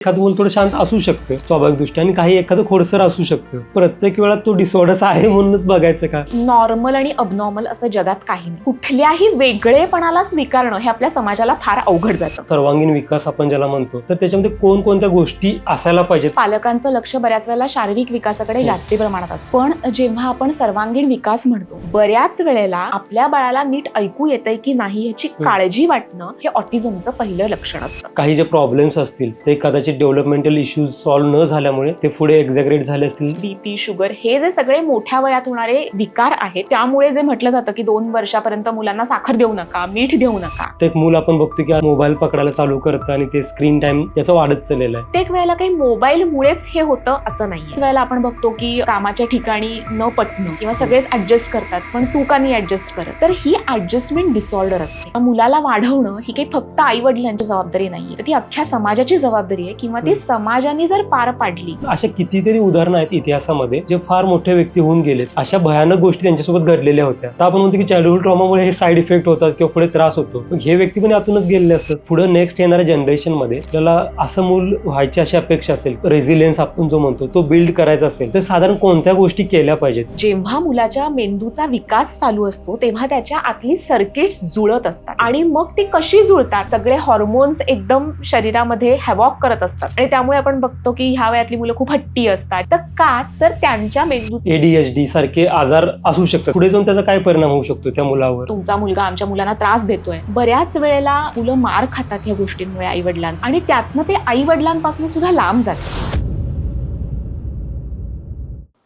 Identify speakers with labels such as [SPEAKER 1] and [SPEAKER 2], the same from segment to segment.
[SPEAKER 1] एखादं मूल थोडं शांत असू शकतं स्वाभाविक दृष्ट्या आणि काही एखादं खोडसर असू शकतं. प्रत्येक वेळा तो डिसऑर्डर आहे म्हणूनच बघायचं का?
[SPEAKER 2] नॉर्मल आणि अबनॉर्मल असं जगात काही नाही. कुठल्याही वेगळेपणाला स्वीकारणं हे आपल्या समाजाला फार अवघड जातं.
[SPEAKER 1] सर्वांगीण विकास आपण ज्याला म्हणतो, तर त्याच्यामध्ये कोणकोणत्या गोष्टी असायला पाहिजेत?
[SPEAKER 2] पालकांचं लक्ष बऱ्याच वेळेला शारीरिक विकासाकडे जास्ती प्रमाणात असतं. पण जेव्हा आपण सर्वांगीण विकास म्हणतो, बऱ्याच वेळेला आपल्या बाळाला नीट ऐकू येतंय की नाही याची काळजी वाटणं हे ऑटिझमचं पहिलं लक्षण असतं.
[SPEAKER 1] काही जे प्रॉब्लेम्स असतील ते कदाचित डेव्हलपमेंटल इश्यूज सॉल्व्ह न झाल्यामुळे ते पुढे एक्झॅगरेट झाले असतील.
[SPEAKER 2] बीपी, शुगर हे जे सगळे मोठ्या वयात होणारे विकार आहेत, त्यामुळे जे म्हटलं जातं की 2 वर्षापर्यंत मुलांना साखर देऊ नका, मीठ देऊ नका.
[SPEAKER 1] ते एक मूल आपण बघतो की मोबाईल पकडायला चालू करतं आणि ते स्क्रीन टाइम त्याचा वाढत चाललेला आहे.
[SPEAKER 2] प्रत्येक वेळेला काही मोबाईलमुळेच हे होतं असं नाहीये. वेळेला आपण बघतो की कामाच्या ठिकाणी न पटणं किंवा सगळेच ऍडजस्ट करतात, पण तू का नाही ऍडजस्ट करत, तर ही ऍडजस्टमेंट डिसऑर्डर असते. मुलाला वाढवणं ही काही फक्त आई वडिलांची जबाबदारी नाहीये, तर ती अख्ख्या समाजाची जबाबदारी आहे किंवा ती समाजाने जर पार पाडली.
[SPEAKER 1] अशा कितीतरी उदाहरणं आहेत इतिहासामध्ये जे फार मोठे व्यक्ती होऊन गेलेत. अशा भयानक गोष्टी त्यांच्यासोबत घडलेल्या होत्या. तर आपण म्हणतो की चाइल्डहुड ट्रॉमामुळे हे साईड इफेक्ट होतात किंवा पुढे त्रास होतो. हे व्यक्ती पण यातूनच गेलेले असतात. पुढे नेक्स्ट येणाऱ्या जनरेशन मध्ये त्याला असं मूल व्हायची अशी अपेक्षा असेल, रेझिलियन्स आपण जो म्हणतो तो बिल्ड करायचा असेल, तर साधारण कोणत्या गोष्टी केल्या पाहिजेत?
[SPEAKER 2] जेव्हा मुलाच्या मेंदूचा विकास चालू असतो तेव्हा त्याच्या आतली सर्किट्स जुळत असतात आणि मग ती कशी जुळतात, सगळे हॉर्मोन्स एकदम शरीरामध्ये हॅवॉक करत असतात आणि त्यामुळे आपण बघतो की ह्या वयातली मुलं खूप हट्टी असतात. तर का, तर त्यांच्या मेंदूत
[SPEAKER 1] ADHD सारखे आजार असू शकतात. पुढे जाऊन त्याचा काय परिणाम होऊ शकतो त्या मुलावर?
[SPEAKER 2] तुमचा मुलगा आमच्या मुलांना त्रास देतोय. बऱ्याच वेळेला मुलं मार खातात ह्या गोष्टींमुळे आई वडिलांचा, आणि त्यातनं ते आई वडिलांपासून सुद्धा लांब जातात.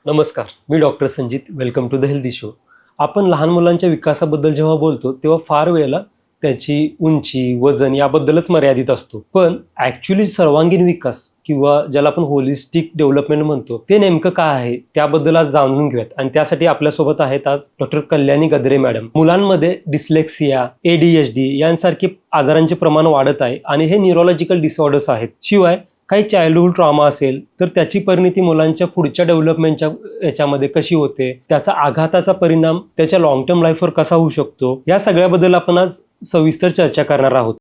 [SPEAKER 1] नमस्कार, मी doctor Sanjit. Welcome to the healthy show. आपण लहान मुलांच्या विकासाबद्दल जेव्हा बोलतो तेव्हा फार वेळेला त्याची उंची, वजन याबद्दलच मर्यादित असतो. पण ऍक्च्युली सर्वांगीण विकास किंवा ज्याला आपण होलिस्टिक डेव्हलपमेंट म्हणतो ते नेमकं काय आहे त्याबद्दल आज जाणून घेऊयात. आणि त्यासाठी आपल्यासोबत आहेत आज डॉक्टर कल्याणी गद्रे मॅडम. मुलांमध्ये डिस्लेक्सिया, ADHD यांसारखे आजारांचे प्रमाण वाढत आहे आणि हे न्यूरोलॉजिकल डिसऑर्डर्स आहेत. शिवाय काही चाइल्डहुड ट्रॉमा असेल तर त्याची परिणती मुलांच्या पुढच्या डेव्हलपमेंटच्या याच्यामध्ये कशी होते, त्याचा आघाताचा परिणाम त्याच्या लॉंग टर्म लाईफवर कसा होऊ शकतो, या सगळ्याबद्दल आपण आज सविस्तर चर्चा करणार आहोत.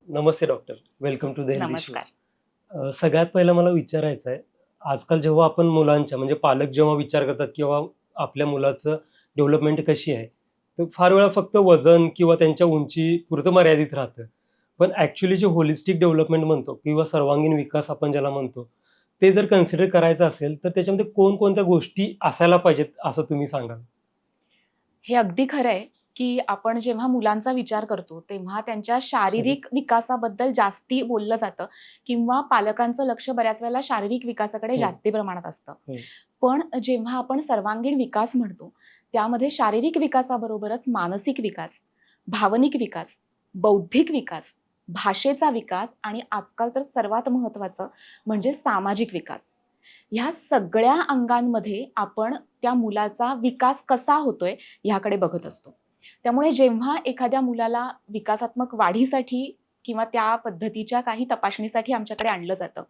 [SPEAKER 1] नमस्ते doctor, welcome to the healthy show.
[SPEAKER 2] नमस्कार.
[SPEAKER 1] सगळ्यात पहिलं मला विचारायचं आहे, आजकाल जेव्हा आपण मुलांच्या म्हणजे पालक जेव्हा विचार करतात किंवा आपल्या मुलाचं डेव्हलपमेंट कशी आहे, तर फार वेळा फक्त वजन किंवा त्यांच्या उंची पुरतं मर्यादित राहतं. पण ॲक्च्युली जे होलिस्टिक डेव्हलपमेंट म्हणतो किंवा सर्वांगीण विकास आपण ज्याला म्हणतो, ते जर कन्सिडर करायचं असेल तर त्याच्यामध्ये कोणकोणत्या गोष्टी असायला पाहिजेत असं तुम्ही सांगाल?
[SPEAKER 2] हे अगदी खरं आहे की आपण जेव्हा मुलांचा विचार करतो तेव्हा त्यांच्या शारीरिक विकासाबद्दल जास्ती बोललं जातं किंवा पालकांचं लक्ष बऱ्याच वेळेला शारीरिक विकासाकडे जास्ती प्रमाणात असतं. पण जेव्हा आपण सर्वांगीण विकास म्हणतो त्यामध्ये शारीरिक विकासाबरोबरच मानसिक विकास, भावनिक विकास, बौद्धिक विकास, भाषेचा विकास आणि आजकाल तर सर्वात महत्त्वाचं म्हणजे सामाजिक विकास, ह्या सगळ्या अंगांमध्ये आपण त्या मुलाचा विकास कसा होतोय ह्याकडे बघत असतो. त्यामुळे जेव्हा एखाद्या मुलाला विकासात्मक वाढीसाठी किंवा त्या पद्धतीच्या काही तपासणीसाठी आमच्याकडे आणलं जातं,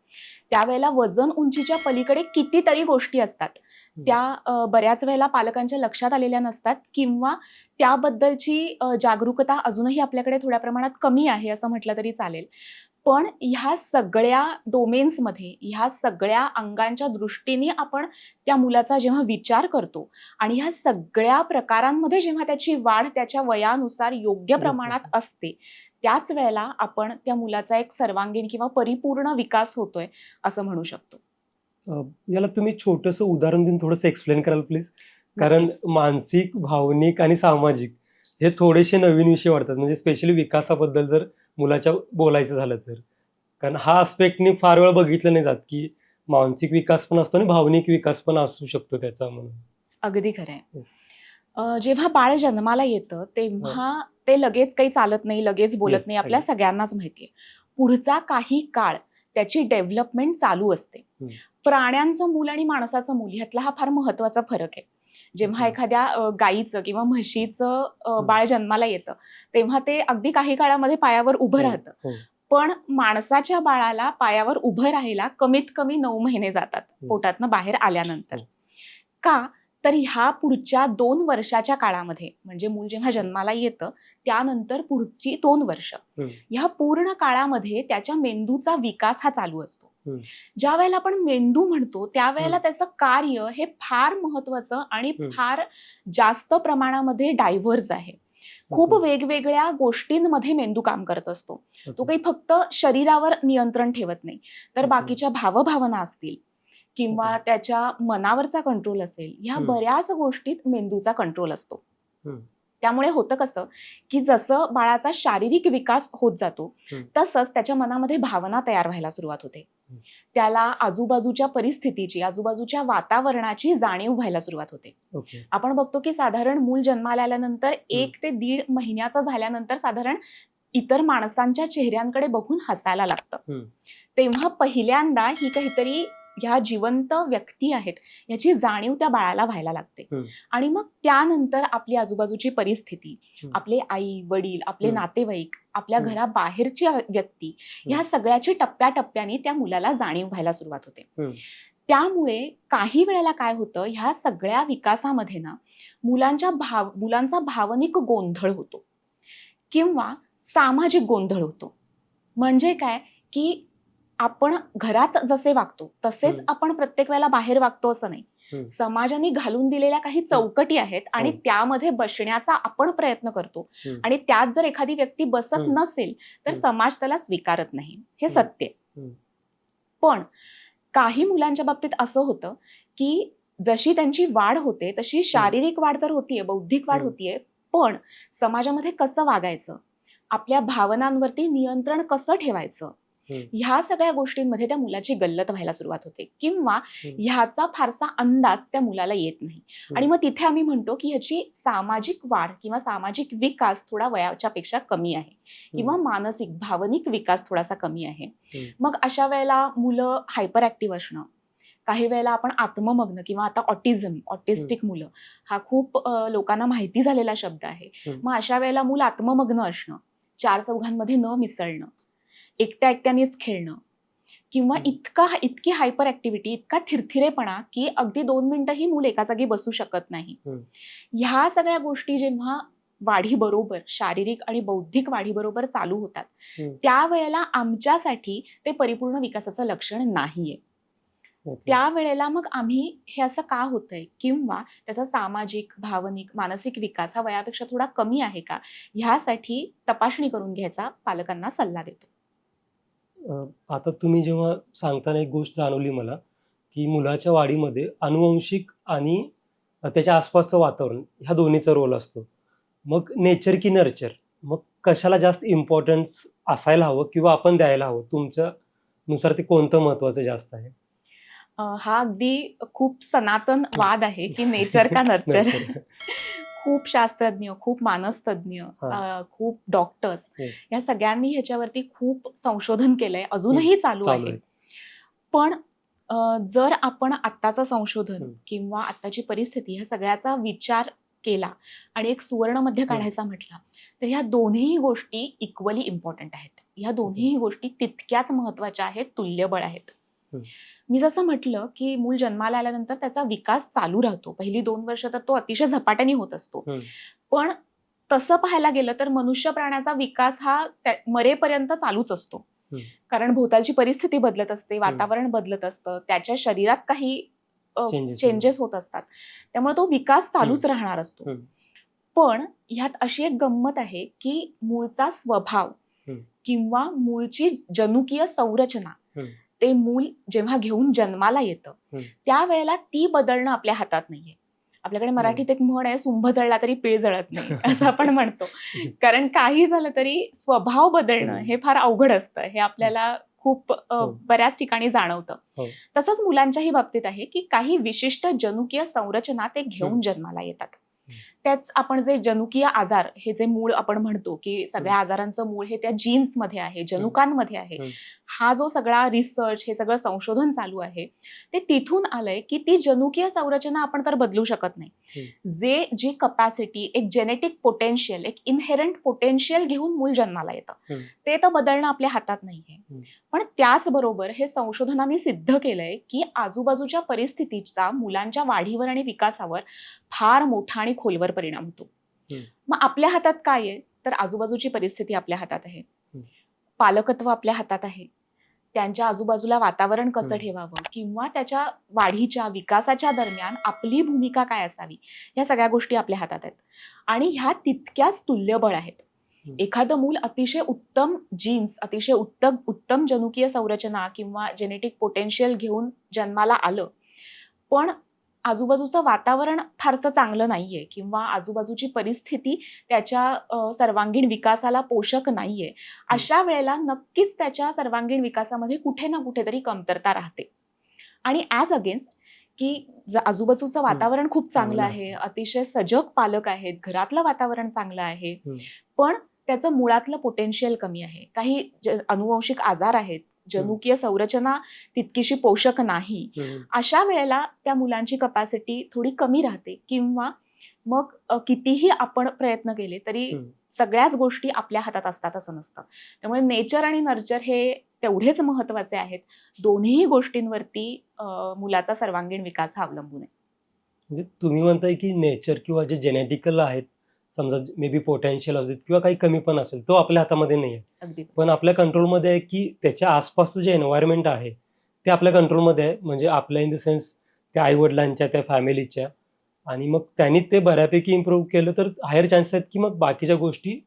[SPEAKER 2] त्यावेळेला वजन उंचीच्या पलीकडे कितीतरी गोष्टी असतात, त्या बऱ्याच वेळेला पालकांच्या लक्षात आलेल्या नसतात किंवा त्याबद्दलची जागरूकता अजूनही आपल्याकडे थोड्या प्रमाणात कमी आहे असं म्हटलं तरी चालेल. पण ह्या सगळ्या डोमेन्समध्ये, ह्या सगळ्या अंगांच्या दृष्टीने आपण त्या मुलाचा जेव्हा विचार करतो आणि ह्या सगळ्या प्रकारांमध्ये जेव्हा त्याची वाढ त्याच्या वयानुसार योग्य प्रमाणात असते, त्याच वेळेला आपण त्या मुलाचा एक सर्वांगीण किंवा परिपूर्ण विकास होतोय असं म्हणू शकतो.
[SPEAKER 1] याला तुम्ही छोटंसं उदाहरण देऊन थोडंसं एक्सप्लेन कराल प्लीज? कारण
[SPEAKER 2] नक्कीच.
[SPEAKER 1] मानसिक, भावनिक आणि सामाजिक हे थोडेसे नवीन विषय वाटतात, म्हणजे स्पेशली विकासाबद्दल जर मुलाच्या बोलायचं झालं तर. कारण हा आस्पेक्टनी फार वेळा बघितलं नाही जात की मानसिक विकास पण असतो आणि भावनिक विकास पण असू शकतो त्याचा म्हणून.
[SPEAKER 2] अगदी खरं आहे. जेव्हा बाळ जन्माला येतं तेव्हा ते लगेच काही चालत नाही, लगेच बोलत नाही, आपल्या सगळ्यांनाच माहितीये. पुढचा काही काळ त्याची डेव्हलपमेंट चालू असते. प्राण्यांचं मूल आणि माणसाचं मूल ह्यातला हा फार महत्वाचा फरक आहे. जेव्हा एखाद्या गाईचं किंवा म्हशीचं बाळ जन्माला येतं तेव्हा ते अगदी काही काळामध्ये पायावर उभं राहतं, पण माणसाच्या बाळाला पायावर उभं राहायला कमीत कमी 9 महिने जातात पोटातनं बाहेर आल्यानंतर. का? तर ह्या पुढच्या 2 वर्षाच्या काळामध्ये, म्हणजे मूल जेव्हा जन्माला येतं त्यानंतर पुढची 2 वर्ष, ह्या पूर्ण काळामध्ये त्याच्या मेंदूचा विकास हा चालू असतो. ज्या वेळेला आपण मेंदू म्हणतो त्यावेळेला त्याचं कार्य हे फार महत्वाचं आणि फार जास्त प्रमाणामध्ये डायव्हर्स आहे. खूप वेगवेगळ्या गोष्टींमध्ये मेंदू काम करत असतो. तो काही फक्त शरीरावर नियंत्रण ठेवत नाही, तर बाकीच्या भावभावना असतील किंवा त्याच्या मनावरचा कंट्रोल असेल, ह्या बऱ्याच गोष्टीत मेंदूचा कंट्रोल असतो. त्यामुळे होतं कसं की जसं बाळाचा शारीरिक विकास होत जातो तसंच त्याच्या मनामध्ये भावना तयार व्हायला सुरुवात होते. त्याला आजूबाजूच्या परिस्थितीची, आजूबाजूच्या वातावरणाची जाणीव व्हायला सुरुवात होते. आपण बघतो की साधारण मूल जन्माला आल्यानंतर 1 ते 1.5 महिन्याचा झाल्यानंतर साधारण इतर माणसांच्या चेहऱ्यांकडे बघून हसायला लागतं. तेव्हा पहिल्यांदा ही काहीतरी ह्या जिवंत व्यक्ती आहेत याची जाणीव त्या बाळाला व्हायला लागते. आणि मग त्यानंतर आपली आजूबाजूची परिस्थिती, आपले आई वडील, आपले नातेवाईक, आपल्या घराबाहेरची व्यक्ती, ह्या सगळ्याची टप्प्याटप्प्याने त्या मुलाला जाणीव व्हायला सुरुवात होते. त्यामुळे काही वेळेला काय होतं, ह्या सगळ्या विकासामध्ये ना मुलांचा भावनिक गोंधळ होतो किंवा सामाजिक गोंधळ होतो. म्हणजे काय की आपण घरात जसे वागतो तसेच आपण प्रत्येक वेळेला बाहेर वागतो असं नाही. समाजाने घालून दिलेल्या काही चौकटी आहेत आणि त्यामध्ये बसण्याचा आपण प्रयत्न करतो आणि त्यात जर एखादी व्यक्ती बसत नसेल तर समाज त्याला स्वीकारत नाही, हे सत्य. पण काही मुलांच्या बाबतीत असं होतं की जशी त्यांची वाढ होते तशी शारीरिक वाढ तर होतीये, बौद्धिक वाढ होतीये, पण समाजामध्ये कसं वागायचं, आपल्या भावनांवरती नियंत्रण कसं ठेवायचं, ह्या सगळ्या गोष्टींमध्ये त्या मुलाची गल्लत व्हायला सुरुवात होते किंवा ह्याचा फारसा अंदाज त्या मुलाला येत नाही. आणि मग तिथे आम्ही म्हणतो की ह्याची सामाजिक वाढ किंवा सामाजिक विकास थोडा वयाच्या पेक्षा कमी आहे किंवा मानसिक भावनिक विकास थोडासा कमी आहे. मग अशा वेळेला मुलं हायपर ऍक्टिव्ह असणं, काही वेळेला आपण आत्ममग्न किंवा आता ऑटिस्टिक मुलं हा खूप लोकांना माहिती झालेला शब्द आहे. मग अशा वेळेला मूल आत्ममग्न असणं, 4 चौघांमध्ये न मिसळणं, एकट्यानेच खेळणं किंवा इतकी हायपर ऍक्टिव्हिटी, इतका थिरथिरेपणा की अगदी 2 मिनिटंही मूल एका जागी बसू शकत नाही. ह्या सगळ्या गोष्टी जेव्हा वाढीबरोबर, शारीरिक आणि बौद्धिक वाढीबरोबर चालू होतात त्यावेळेला आमच्यासाठी ते परिपूर्ण विकासाचं लक्षण नाहीये. त्यावेळेला मग आम्ही हे असं का होतंय किंवा त्याचा सामाजिक, भावनिक, मानसिक विकास हा वयापेक्षा थोडा कमी आहे का, ह्यासाठी तपासणी करून घ्यायचा पालकांना सल्ला देतो.
[SPEAKER 1] आता तुम्ही जेव्हा सांगताना एक गोष्ट जाणवली मला की मुलाच्या वाढीमध्ये अनुवंशिक आणि त्याच्या आसपासचं वातावरण ह्या दोन्हीचा रोल असतो. मग नेचर की नर्चर, मग कशाला जास्त इम्पॉर्टन्स असायला हवं किंवा आपण द्यायला हवं, तुमच्यानुसार ते कोणतं महत्वाचं जास्त आहे?
[SPEAKER 2] हा अगदी खूप सनातन वाद आहे की नेचर का नर्चर. खूप शास्त्रज्ञ, खूप मानसतज्ञ, खूप डॉक्टर्स या सगळ्यांनी ह्याच्यावरती खूप संशोधन केलंय, अजूनही चालू आहे. पण जर आपण आत्ताचं संशोधन किंवा आत्ताची परिस्थिती ह्या सगळ्याचा विचार केला आणि एक सुवर्ण मध्य काढायचा म्हटला तर ह्या दोन्ही गोष्टी इक्वली इम्पॉर्टंट आहेत. ह्या दोन्ही गोष्टी तितक्याच महत्वाच्या आहेत, तुल्यबळ आहेत. मी जसं म्हटलं की मूल जन्माला आल्यानंतर त्याचा विकास चालू राहतो. पहिली 2 वर्ष तर तो अतिशय झपाट्याने होत असतो. पण तसं पाहायला गेलं तर मनुष्य प्राण्याचा विकास हा मरेपर्यंत चालूच असतो. कारण भोवतालची परिस्थिती बदलत असते, वातावरण बदलत असतं, त्याच्या शरीरात काही चेंजेस होत असतात, त्यामुळे तो विकास चालूच राहणार असतो. पण ह्यात अशी एक गंमत आहे की मूळचा स्वभाव किंवा मूळची जनुकीय संरचना ते मूल जेव्हा घेऊन जन्माला येतं त्यावेळेला ती बदलणं आपल्या हातात नाहीये. आपल्याकडे मराठीत एक म्हण आहे, सुंभ जळला तरी पीळ जळत नाही असं आपण म्हणतो. कारण काही झालं तरी स्वभाव बदलणं हे फार अवघड असतं, हे आपल्याला खूप बऱ्याच ठिकाणी जाणवतं. तसंच मुलांच्याही बाबतीत आहे की काही विशिष्ट जनुकीय संरचना ते घेऊन जन्माला येतात. त्याच आपण जे जनुकीय आजार हे जे मूळ आपण म्हणतो की सगळ्या आजारांचं मूळ हे त्या जीन्समध्ये आहे, जनुकांमध्ये आहे. हा जो सगळा रिसर्च, हे सगळं संशोधन चालू आहे ते तिथून आलंय की ती जनुकीय संरचना आपण तर बदलू शकत नाही. जी कपॅसिटी, एक जेनेटिक पोटेन्शियल, एक इनहेरंट पोटेन्शियल घेऊन मूल जन्माला येतं ते तर बदलणं आपल्या हातात नाहीये. पण त्याचबरोबर हे संशोधनाने सिद्ध केलंय की आजूबाजूच्या परिस्थितीचा मुलांच्या वाढीवर आणि विकासावर फार मोठा आणि खोलवर परिणाम होतो. मग आपल्या हातात काय आहे तर आजूबाजूची परिस्थिती आपल्या हातात आहे, पालकत्व आपल्या हातात आहे, त्यांच्या आजूबाजूला वातावरण कसं ठेवावं किंवा त्याच्या वाढीच्या विकासाच्या दरम्यान आपली भूमिका काय असावी, या सगळ्या गोष्टी आपल्या हातात आहेत आणि ह्या तितक्याच तुल्यबळ आहेत. एखादं मूल अतिशय उत्तम जीन्स, अतिशय उत्तम जनुकीय संरचना किंवा जेनेटिक पोटेन्शियल घेऊन जन्माला आलं, पण आजूबाजूचं वातावरण फारसं चांगलं नाहीये किंवा आजूबाजूची परिस्थिती त्याच्या सर्वांगीण विकासाला पोषक नाहीये, अशा वेळेला नक्कीच त्याच्या सर्वांगीण विकासामध्ये कुठे ना कुठेतरी कमतरता राहते. आणि ॲज अगेन्स्ट की आजूबाजूचं वातावरण खूप चांगलं आहे, अतिशय सजग पालक आहेत, घरातलं वातावरण चांगलं आहे, पण त्याचं मुळातलं पोटेन्शियल कमी आहे, काही अनुवंशिक आजार आहेत, जनुकीय संरचना तितकीशी पोषक नाही, अशा वेळेला त्या मुलांची कपॅसिटी थोडी कमी राहते किंवा मग कितीही आपण प्रयत्न केले तरी सगळ्याच गोष्टी आपल्या हातात असतात असं नसतं. त्यामुळे नेचर आणि नर्चर हे तेवढेच महत्वाचे आहेत. दोन्ही गोष्टींवरती मुलाचा सर्वांगीण विकास हा अवलंबून आहे.
[SPEAKER 1] म्हणजे तुम्ही म्हणताय की नेचर किंवा जे जेनेटिकल आहेत, समजा मे बी पोटेन्शियल असेल किंवा काही कमी पण असेल, तो आपल्या हातामध्ये नाही आहे.
[SPEAKER 2] अगदी.
[SPEAKER 1] पण आपल्या कंट्रोलमध्ये आहे की त्याच्या आसपासचं जे एन्व्हायरमेंट आहे ते आपल्या कंट्रोलमध्ये आहे. म्हणजे आपल्या इन द सेन्स त्या आईवडिलांच्या, त्या फॅमिलीच्या, आणि मग त्यांनी ते बऱ्यापैकी इम्प्रूव्ह केलं तर हायर चान्सेस आहेत की मग बाकीच्या गोष्टी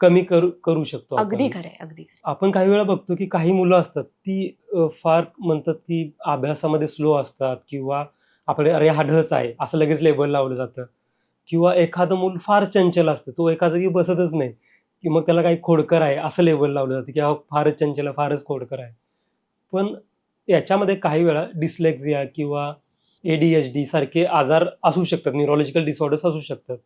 [SPEAKER 1] कमी करू शकतो आपण.
[SPEAKER 2] अगदी खरंय, अगदी खरंय.
[SPEAKER 1] आपण काही वेळा बघतो की काही मुलं असतात ती फार म्हणतात की अभ्यासामध्ये स्लो असतात किंवा आपले अरे हा ढच आहे असं लगेच लेबल लावलं जातं, किंवा एखादं मूल फार चंचल असतं, तो एका जागी बसतच नाही, की मग त्याला काही खोडकर आहे असं लेबल लावलं जातं की हा फारच चंचल आहे, फारच खोडकर आहे. पण याच्यामध्ये काही वेळा डिस्लेक्झिया किंवा ADHD सारखे आजार असू शकतात, न्यूरोलॉजिकल डिसऑर्डर्स असू शकतात.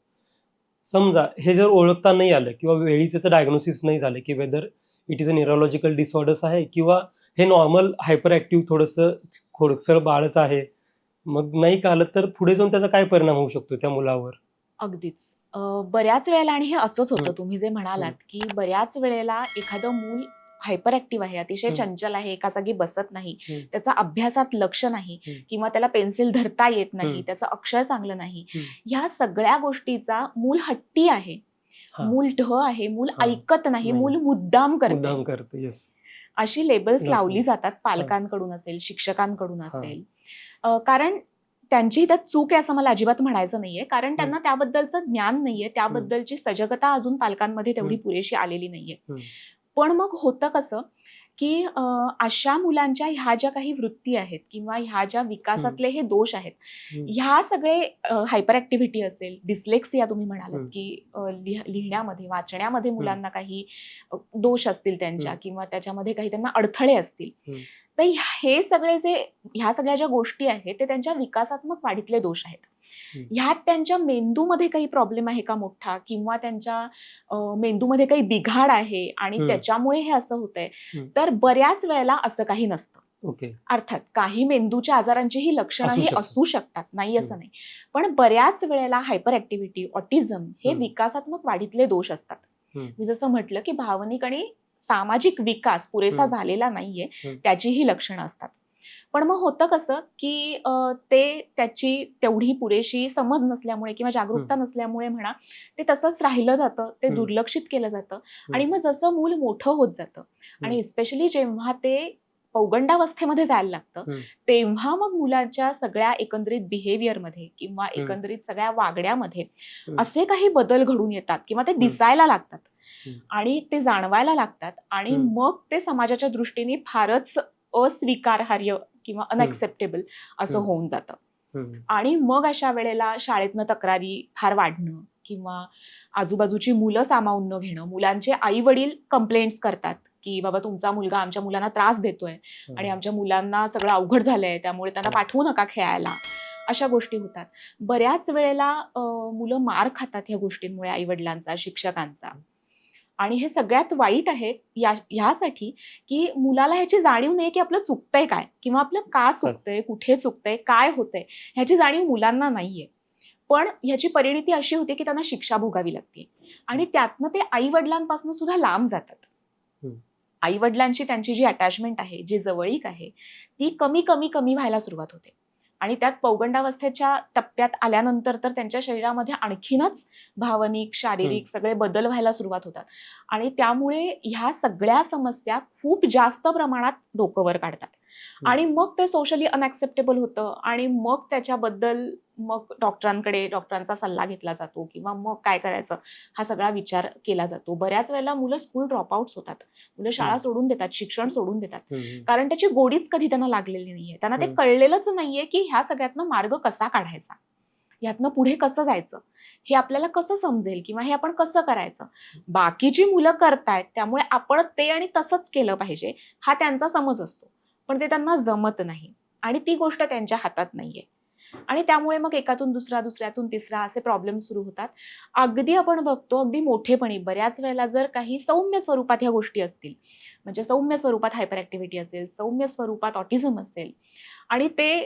[SPEAKER 1] समजा हे जर ओळखता नाही आलं किंवा वेळीच त्याचं डायग्नोसिस नाही झालं की whether it is a neurological disorders आहे किंवा हे नॉर्मल हायपर ॲक्टिव्ह थोडंसं खोडसळ बाळच आहे, मग नाही कळलं तर पुढे जाऊन त्याचा काय परिणाम होऊ शकतो त्या मुलावर?
[SPEAKER 2] अगदीच. बऱ्याच वेळेला आणि हे असंच होतं, तुम्ही जे म्हणालात की बऱ्याच वेळेला एखादं मूल हायपर ऍक्टिव्ह आहे, अतिशय चंचल आहे, एका जागी बसत नाही, त्याचा अभ्यासात लक्ष नाही किंवा त्याला पेन्सिल धरता येत नाही, त्याचं अक्षर चांगलं नाही, ह्या सगळ्या गोष्टीचा मूल हट्टी आहे, मूल ढ आहे, मूल ऐकत नाही, मूल मुद्दाम करते, अशी लेबल्स लावली जातात पालकांकडून असेल, शिक्षकांकडून असेल. कारण त्यांची त्यात चूक आहे असं मला अजिबात म्हणायचं नाहीये, कारण त्यांना त्याबद्दलचं ज्ञान नाहीये, त्याबद्दलची सजगता अजून पालकांमध्ये तेवढी पुरेशी आलेली नाहीये. पण मग होतं कसं की अशा मुलांच्या ह्या ज्या काही वृत्ती आहेत किंवा ह्या ज्या विकासातले हे दोष आहेत, ह्या सगळे हायपर ऍक्टिव्हिटी असेल, डिस्लेक्सिया तुम्ही म्हणालात की लिहिण्यामध्ये, वाचण्यामध्ये मुलांना काही दोष असतील त्यांच्या किंवा त्याच्यामध्ये काही त्यांना अडथळे असतील, तर हे सगळे जे ह्या सगळ्या ज्या गोष्टी आहेत ते त्यांच्या विकासात्मक वाढीतले दोष आहेत. ह्यात त्यांच्या मेंदूमध्ये काही प्रॉब्लेम आहे का मोठा, किंवा त्यांच्या मेंदूमध्ये काही बिघाड आहे आणि त्याच्यामुळे हे असं होतंय, तर बऱ्याच वेळेला असं काही नसतं. अर्थात काही मेंदूच्या आजारांची ही लक्षणं ही असू शकतात, नाही असं नाही, पण बऱ्याच वेळेला हायपर ऍक्टिव्हिटी, ऑटिझम हे विकासात्मक वाढीतले दोष असतात. मी जसं म्हटलं की भावनिक आणि सामाजिक विकास पुरेसा झालेला नाहीये, त्याची ही लक्षणं असतात. पण मग होतं कसं की ते त्याची तेवढी पुरेशी समज नसल्यामुळे किंवा जागरूकता नसल्यामुळे म्हणा, ते तसंच राहिलं जातं, ते दुर्लक्षित केलं जातं. आणि मग जसं मूल मोठं होत जातं आणि इस्पेशली जेव्हा ते पौगंडावस्थेमध्ये जायला लागतं, तेव्हा मग मुलाच्या सगळ्या एकंदरीत बिहेवियरमध्ये किंवा एकंदरीत सगळ्या वागण्यामध्ये असे काही बदल घडून येतात किंवा ते दिसायला लागतात आणि ते जाणवायला लागतात आणि मग ते समाजाच्या दृष्टीने फारच अस्वीकार्य किंवा अनएक्सेप्टेबल असं होऊन जातं. आणि मग अशा वेळेला शाळेतनं तक्रारी फार वाढणं किंवा आजूबाजूची मुलं सामावून न घेणं, मुलांचे आई वडील कंप्लेंट्स करतात की बाबा तुमचा मुलगा आमच्या मुलांना त्रास देतोय आणि आमच्या मुलांना सगळं अवघड झालंय, त्यामुळे त्यांना पाठवू नका खेळायला, अशा गोष्टी होतात. बऱ्याच वेळेला मुलं मार खातात ह्या गोष्टींमुळे आईवडिलांचा, शिक्षकांचा. आणि हे सगळ्यात वाईट आहे ह्यासाठी की मुलाला ह्याची जाणीव नाही की आपलं चुकतंय काय किंवा आपलं का चुकतंय, कुठे चुकतंय, काय होतंय ह्याची जाणीव मुलांना नाहीये. पण ह्याची परिणिती अशी होते की त्यांना शिक्षा भोगावी लागते आणि त्यातनं ते आई वडिलांपासून सुद्धा लांब जातात. आई वडिलांची त्यांची जी अटॅचमेंट आहे, जी जवळीक आहे, ती कमी कमी कमी व्हायला सुरुवात होते. आणि त्यात पौगंडावस्थेच्या टप्प्यात आल्यानंतर तर त्यांच्या शरीरामध्ये आणखीनच भावनिक, शारीरिक सगळे बदल व्हायला सुरुवात होतात. आणि त्यामुळे ह्या सगळ्या समस्या खूप जास्त प्रमाणात डोकं वर काढतात. आणि मग ते सोशली अनऍक्सेप्टेबल होतं आणि मग त्याच्याबद्दल मग डॉक्टरांचा सल्ला घेतला जातो किंवा मग काय करायचं हा सगळा विचार केला जातो. बऱ्याच वेळेला मुलं स्कूल ड्रॉपआउट्स होतात, मुलं शाळा सोडून देतात, शिक्षण सोडून देतात, कारण त्याची गोडीच कधी त्यांना लागलेली नाहीये. त्यांना ते कळलेलंच नाहीये की ह्या सगळ्यातनं मार्ग कसा काढायचा, ह्यातनं पुढे कसं जायचं, हे आपल्याला कसं समजेल किंवा हे आपण कसं करायचं. बाकीची मुलं करतायत त्यामुळे आपण ते आणि तसंच केलं पाहिजे हा त्यांचा समज असतो, पण ते त्यांना जमत नाही आणि ती गोष्ट त्यांच्या हातात नाहीये. आणि त्यामुळे मग एकातून दुसरा, दुसऱ्यातून तिसरा असे प्रॉब्लेम सुरू होतात. अगदी आपण बघतो अगदी मोठेपणी बऱ्याच वेळेला जर काही सौम्य स्वरूपात ह्या गोष्टी असतील, म्हणजे सौम्य स्वरूपात हायपर ऍक्टिव्हिटी असेल, सौम्य स्वरूपात ऑटिझम असेल आणि ते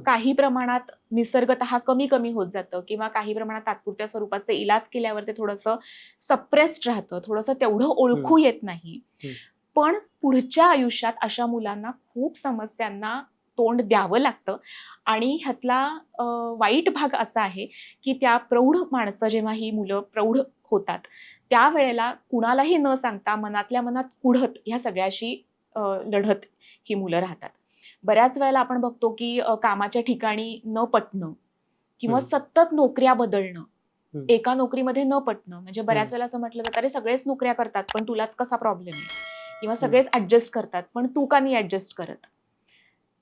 [SPEAKER 2] काही प्रमाणात निसर्गतः कमी कमी होत जातं किंवा काही प्रमाणात तात्पुरत्या स्वरूपाचे इलाज केल्यावर ते थोडंसं सप्रेस्ड राहतं, थोडंसं तेवढं ओळखू येत नाही. पण पुढच्या आयुष्यात अशा मुलांना खूप समस्यांना तोंड द्यावं लागतं. आणि ह्यातला वाईट भाग असा आहे की त्या प्रौढ माणसं जेव्हा ही मुलं प्रौढ होतात त्यावेळेला कुणालाही न सांगता मनातल्या मनात कुढत ह्या सगळ्याशी लढत ही मुलं राहतात. बऱ्याच वेळेला आपण बघतो की कामाच्या ठिकाणी न पटणं किंवा सतत नोकऱ्या बदलणं, एका नोकरीमध्ये न पटणं. म्हणजे बऱ्याच वेळेला असं म्हटलं जातं अरे सगळेच नोकऱ्या करतात पण तुलाच कसा प्रॉब्लेम आहे, किंवा सगळेच ऍडजस्ट करतात पण तू का नाही ऍडजस्ट करत.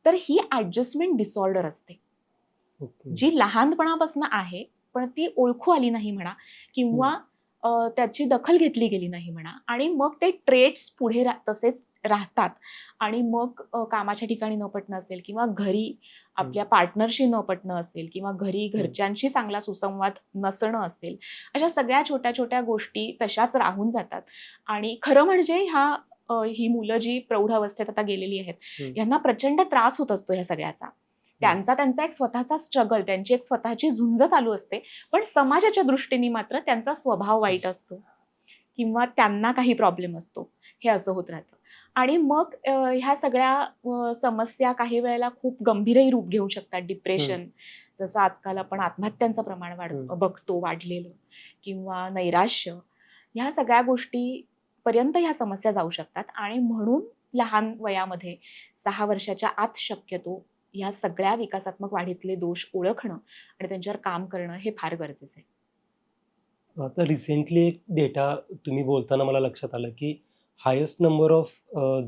[SPEAKER 2] तर ही ऍडजस्टमेंट डिसऑर्डर असते जी लहानपणापासून आहे पण ती ओळखू आली नाही म्हणा किंवा त्याची दखल घेतली गेली नाही म्हणा आणि मग ते ट्रेट्स पुढे तसेच राहतात. आणि मग कामाच्या ठिकाणी न पटणं असेल किंवा घरी आपल्या पार्टनरशी न पटणं असेल किंवा घरी घरच्यांशी चांगला सुसंवाद नसणं असेल, अशा सगळ्या छोट्या छोट्या गोष्टी तशाच राहून जातात. आणि खरं म्हणजे ही मुलं जी प्रौढ अवस्थेत आता गेलेली आहेत यांना प्रचंड त्रास होत असतो ह्या सगळ्याचा. त्यांचा एक स्वतःचा स्ट्रगल, त्यांची एक स्वतःची झुंज चालू असते, पण समाजाच्या दृष्टीने मात्र त्यांचा स्वभाव वाईट असतो किंवा त्यांना काही प्रॉब्लेम असतो, हे असं होत राहतं. आणि मग ह्या सगळ्या समस्या काही वेळेला खूप गंभीरही रूप घेऊ शकतात. डिप्रेशन, जसं आजकाल आपण आत्महत्यांचं प्रमाण बघतो वाढलेलं, किंवा नैराश्य, ह्या सगळ्या गोष्टी पर्यंत ह्या समस्या जाऊ शकतात. आणि म्हणून लहान वयामध्ये 6 वर्षाच्या आत शक्यतो या सगळ्या विकासात्मक वाढीतले दोष ओळखणं आणि त्यांच्यावर काम करणं हे फार गरजेचं आहे.
[SPEAKER 1] आता रिसेंटली एक डेटा तुम्ही बोलताना मला लक्षात आलं की हायेस्ट नंबर ऑफ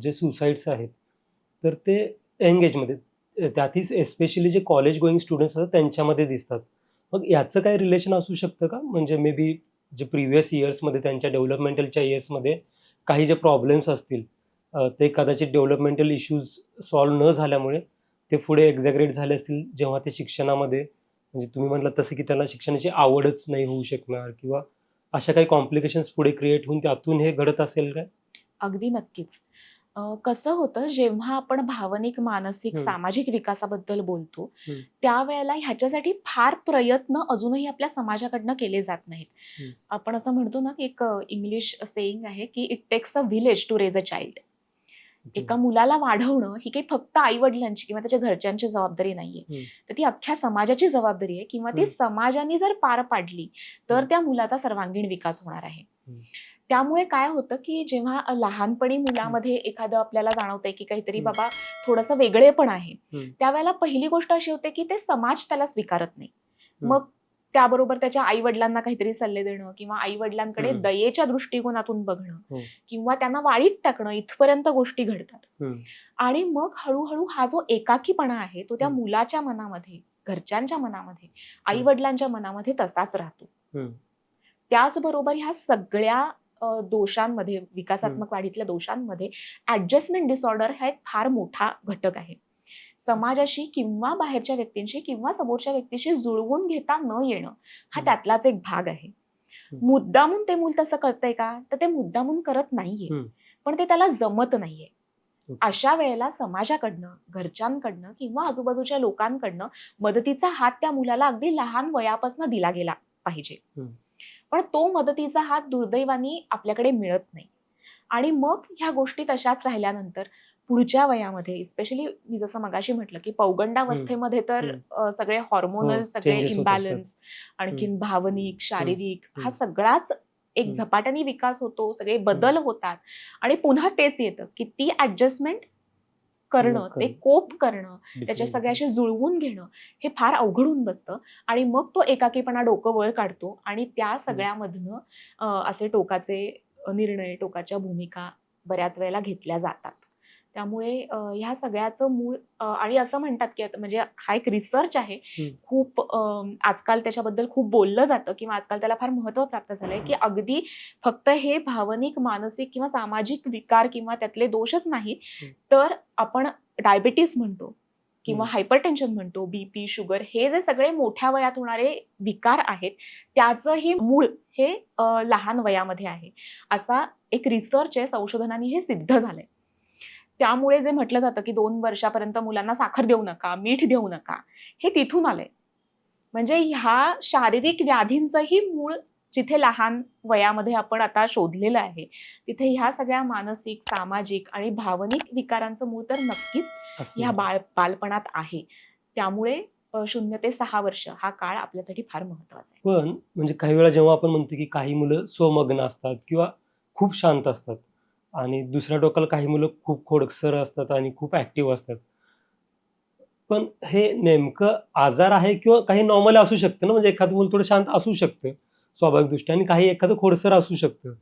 [SPEAKER 1] जे सुसाईड्स आहेत तर ते यंग एजमध्ये, त्यातही एस्पेशली जे कॉलेज गोईंग स्टुडंट्स असतात त्यांच्यामध्ये दिसतात. मग याचं काय रिलेशन असू शकतं का? म्हणजे मे बी जे प्रिव्हियस इयर्समध्ये त्यांच्या डेव्हलपमेंटलच्या इयर्समध्ये काही जे प्रॉब्लेम्स असतील ते कदाचित डेव्हलपमेंटल इश्यूज सॉल्व्ह न झाल्यामुळे ते पुढे एक्झॅग्रेट झाले असतील जेव्हा ते शिक्षणामध्ये, म्हणजे तुम्ही म्हटलं तसं की त्यांना शिक्षणाची आवडच नाही होऊ शकणार किंवा अशा काही कॉम्प्लिकेशन्स पुढे क्रिएट होऊन त्यातून हे घडत असेल काय?
[SPEAKER 2] अगदी नक्कीच. कसं होतं जेव्हा आपण भावनिक, मानसिक, सामाजिक विकासाबद्दल बोलतो त्यावेळेला ह्याच्यासाठी फार प्रयत्न अजूनही आपल्या समाजाकडनं केले जात नाहीत. आपण असं म्हणतो ना की एक इंग्लिश सेईंग आहे की it takes a village to raise a child. एका मुलाला वाढवणं ही काही फक्त आई वडिलांची किंवा त्याच्या घरच्यांची जबाबदारी नाहीये, तर ती अख्ख्या समाजाची जबाबदारी आहे किंवा ती समाजाने जर पार पाडली तर त्या मुलाचा सर्वांगीण विकास होणार आहे. त्यामुळे काय होतं की जेव्हा लहानपणी मुलामध्ये एखादं आपल्याला जाणवतंय की काहीतरी बाबा थोडंसं वेगळेपण आहे, त्यावेळेला पहिली गोष्ट अशी होते की ते समाज त्याला स्वीकारत नाही. मग त्याबरोबर त्याच्या आई वडिलांना काहीतरी सल्ले देणं किंवा आई वडिलांकडे दयेच्या दृष्टिकोनातून बघणं किंवा त्यांना वाळीत टाकणं, इथपर्यंत गोष्टी घडतात. आणि मग हळूहळू हा जो एकाकीपणा आहे तो त्या मुलाच्या मनामध्ये, घरच्यांच्या मनामध्ये, आई वडिलांच्या मनामध्ये तसाच राहतो. त्याचबरोबर ह्या सगळ्या दोषांमध्ये, विकासात्मक वाढीतल्या दोषांमध्ये ऍडजस्टमेंट डिसऑर्डर हा एक फार मोठा घटक आहे. समाजाशी किंवा बाहेरच्या व्यक्तींशी किंवा समोरच्या व्यक्तीशी जुळवून घेता न येणं हा त्यातलाच एक भाग आहे. मुद्दामून ते मूल तसं करतंय का, तर ते मुद्दामून करत नाहीये, पण ते त्याला जमत नाहीये. अशा वेळेला समाजाकडनं, घरच्यांकडनं किंवा आजूबाजूच्या लोकांकडनं मदतीचा हात त्या मुलाला अगदी लहान वयापासून दिला गेला पाहिजे. पण तो मदतीचा हात दुर्दैवाने आपल्याकडे मिळत नाही. आणि मग ह्या गोष्टी तशाच राहिल्यानंतर पुढच्या वयामध्ये, स्पेशली मी जसं मगाशी म्हटलं की पौगंडावस्थेमध्ये तर सगळे हॉर्मोनल सगळे
[SPEAKER 1] changes होत
[SPEAKER 2] इम्बॅलन्स, आणखीन भावनिक, शारीरिक हा सगळाच एक झपाट्याने विकास होतो, सगळे बदल होतात आणि पुन्हा तेच येतं की ती ऍडजस्टमेंट करणं, ते कोप करणं, त्याच्या सगळ्याशी जुळवून घेणं हे फार अवघड होऊन बसतं. आणि मग तो एकाकीपणा डोकं वर काढतो आणि त्या सगळ्यामधनं असे टोकाचे निर्णय, टोकाच्या भूमिका बऱ्याच वेळेला घेतल्या जातात. त्यामुळे ह्या सगळ्याचं मूळ आणि असं म्हणतात की म्हणजे हा एक रिसर्च आहे, खूप आजकाल त्याच्याबद्दल खूप बोललं जातं किंवा आजकाल त्याला फार महत्त्व प्राप्त झालंय की अगदी फक्त हे भावनिक, मानसिक किंवा सामाजिक विकार किंवा त्यातले दोषच नाहीत, तर आपण डायबिटीस म्हणतो किंवा हायपरटेन्शन म्हणतो, बीपी, शुगर हे जे सगळे मोठ्या वयात होणारे विकार आहेत त्याचंही मूळ हे लहान वयामध्ये आहे. असा एक रिसर्च आहे, संशोधनाने हे सिद्ध झालंय. त्यामुळे जे म्हटलं जातं की 2 वर्षापर्यंत मुलांना साखर देऊ नका, मीठ देऊ नका, हे तिथून आलंय. म्हणजे ह्या शारीरिक व्याधींचंही मूळ जिथे लहान वयामध्ये आपण आता शोधलेलं आहे, तिथे ह्या सगळ्या मानसिक, सामाजिक आणि भावनिक विकारांचं मूळ तर नक्कीच ह्या बालपणात आहे. त्यामुळे 0 ते 6 वर्ष हा काळ आपल्यासाठी फार महत्वाचा आहे.
[SPEAKER 1] पण म्हणजे काही वेळा जेव्हा आपण म्हणतो की काही मुलं स्वमग्न असतात किंवा खूप शांत असतात आणि दुसऱ्या टोकाला काही मुलं खूप खोडकर असतात आणि खूप ऍक्टिव्ह असतात. पण हे नेमकं आजार आहे किंवा काही नॉर्मल असू शकतं ना, म्हणजे एखादं मुलं थोडं शांत असू शकतं स्वाभाविकदृष्ट्या आणि काही एखादं खोडकर असू शकतं.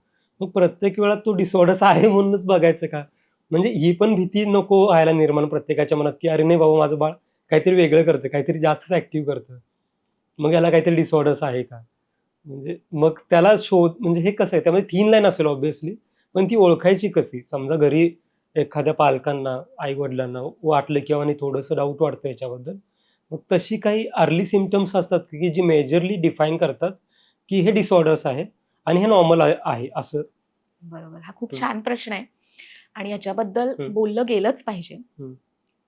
[SPEAKER 1] मग प्रत्येक वेळा तो डिसऑर्डर्स आहे म्हणूनच बघायचं का? म्हणजे ही पण भीती नको व्हायला निर्माण प्रत्येकाच्या मनात की अरे नाही बाबा माझं बाळ काहीतरी वेगळं करतं, काहीतरी जास्तच ऍक्टिव्ह करतं. मग याला काहीतरी डिसऑर्डर्स आहे का? म्हणजे मग त्याला शोध म्हणजे हे कसं आहे, त्यामध्ये थिन लाईन असेल ऑब्व्हियसली, पण ती ओळखायची कशी? समजा घरी एखाद्या पालकांना, आई-वडिलांना वाटलं किंवा नाही थोडंसं डाऊट वाटतं याच्याबद्दल, मग तशी काही अर्ली सिम्प्टम्स असतात की जी मेजरली डिफाईन करतात की हे डिसऑर्डर्स आहे आणि हे नॉर्मल आहे असं?
[SPEAKER 2] बरोबर, हा खूप छान प्रश्न आहे आणि याच्याबद्दल बोललं गेलंच पाहिजे.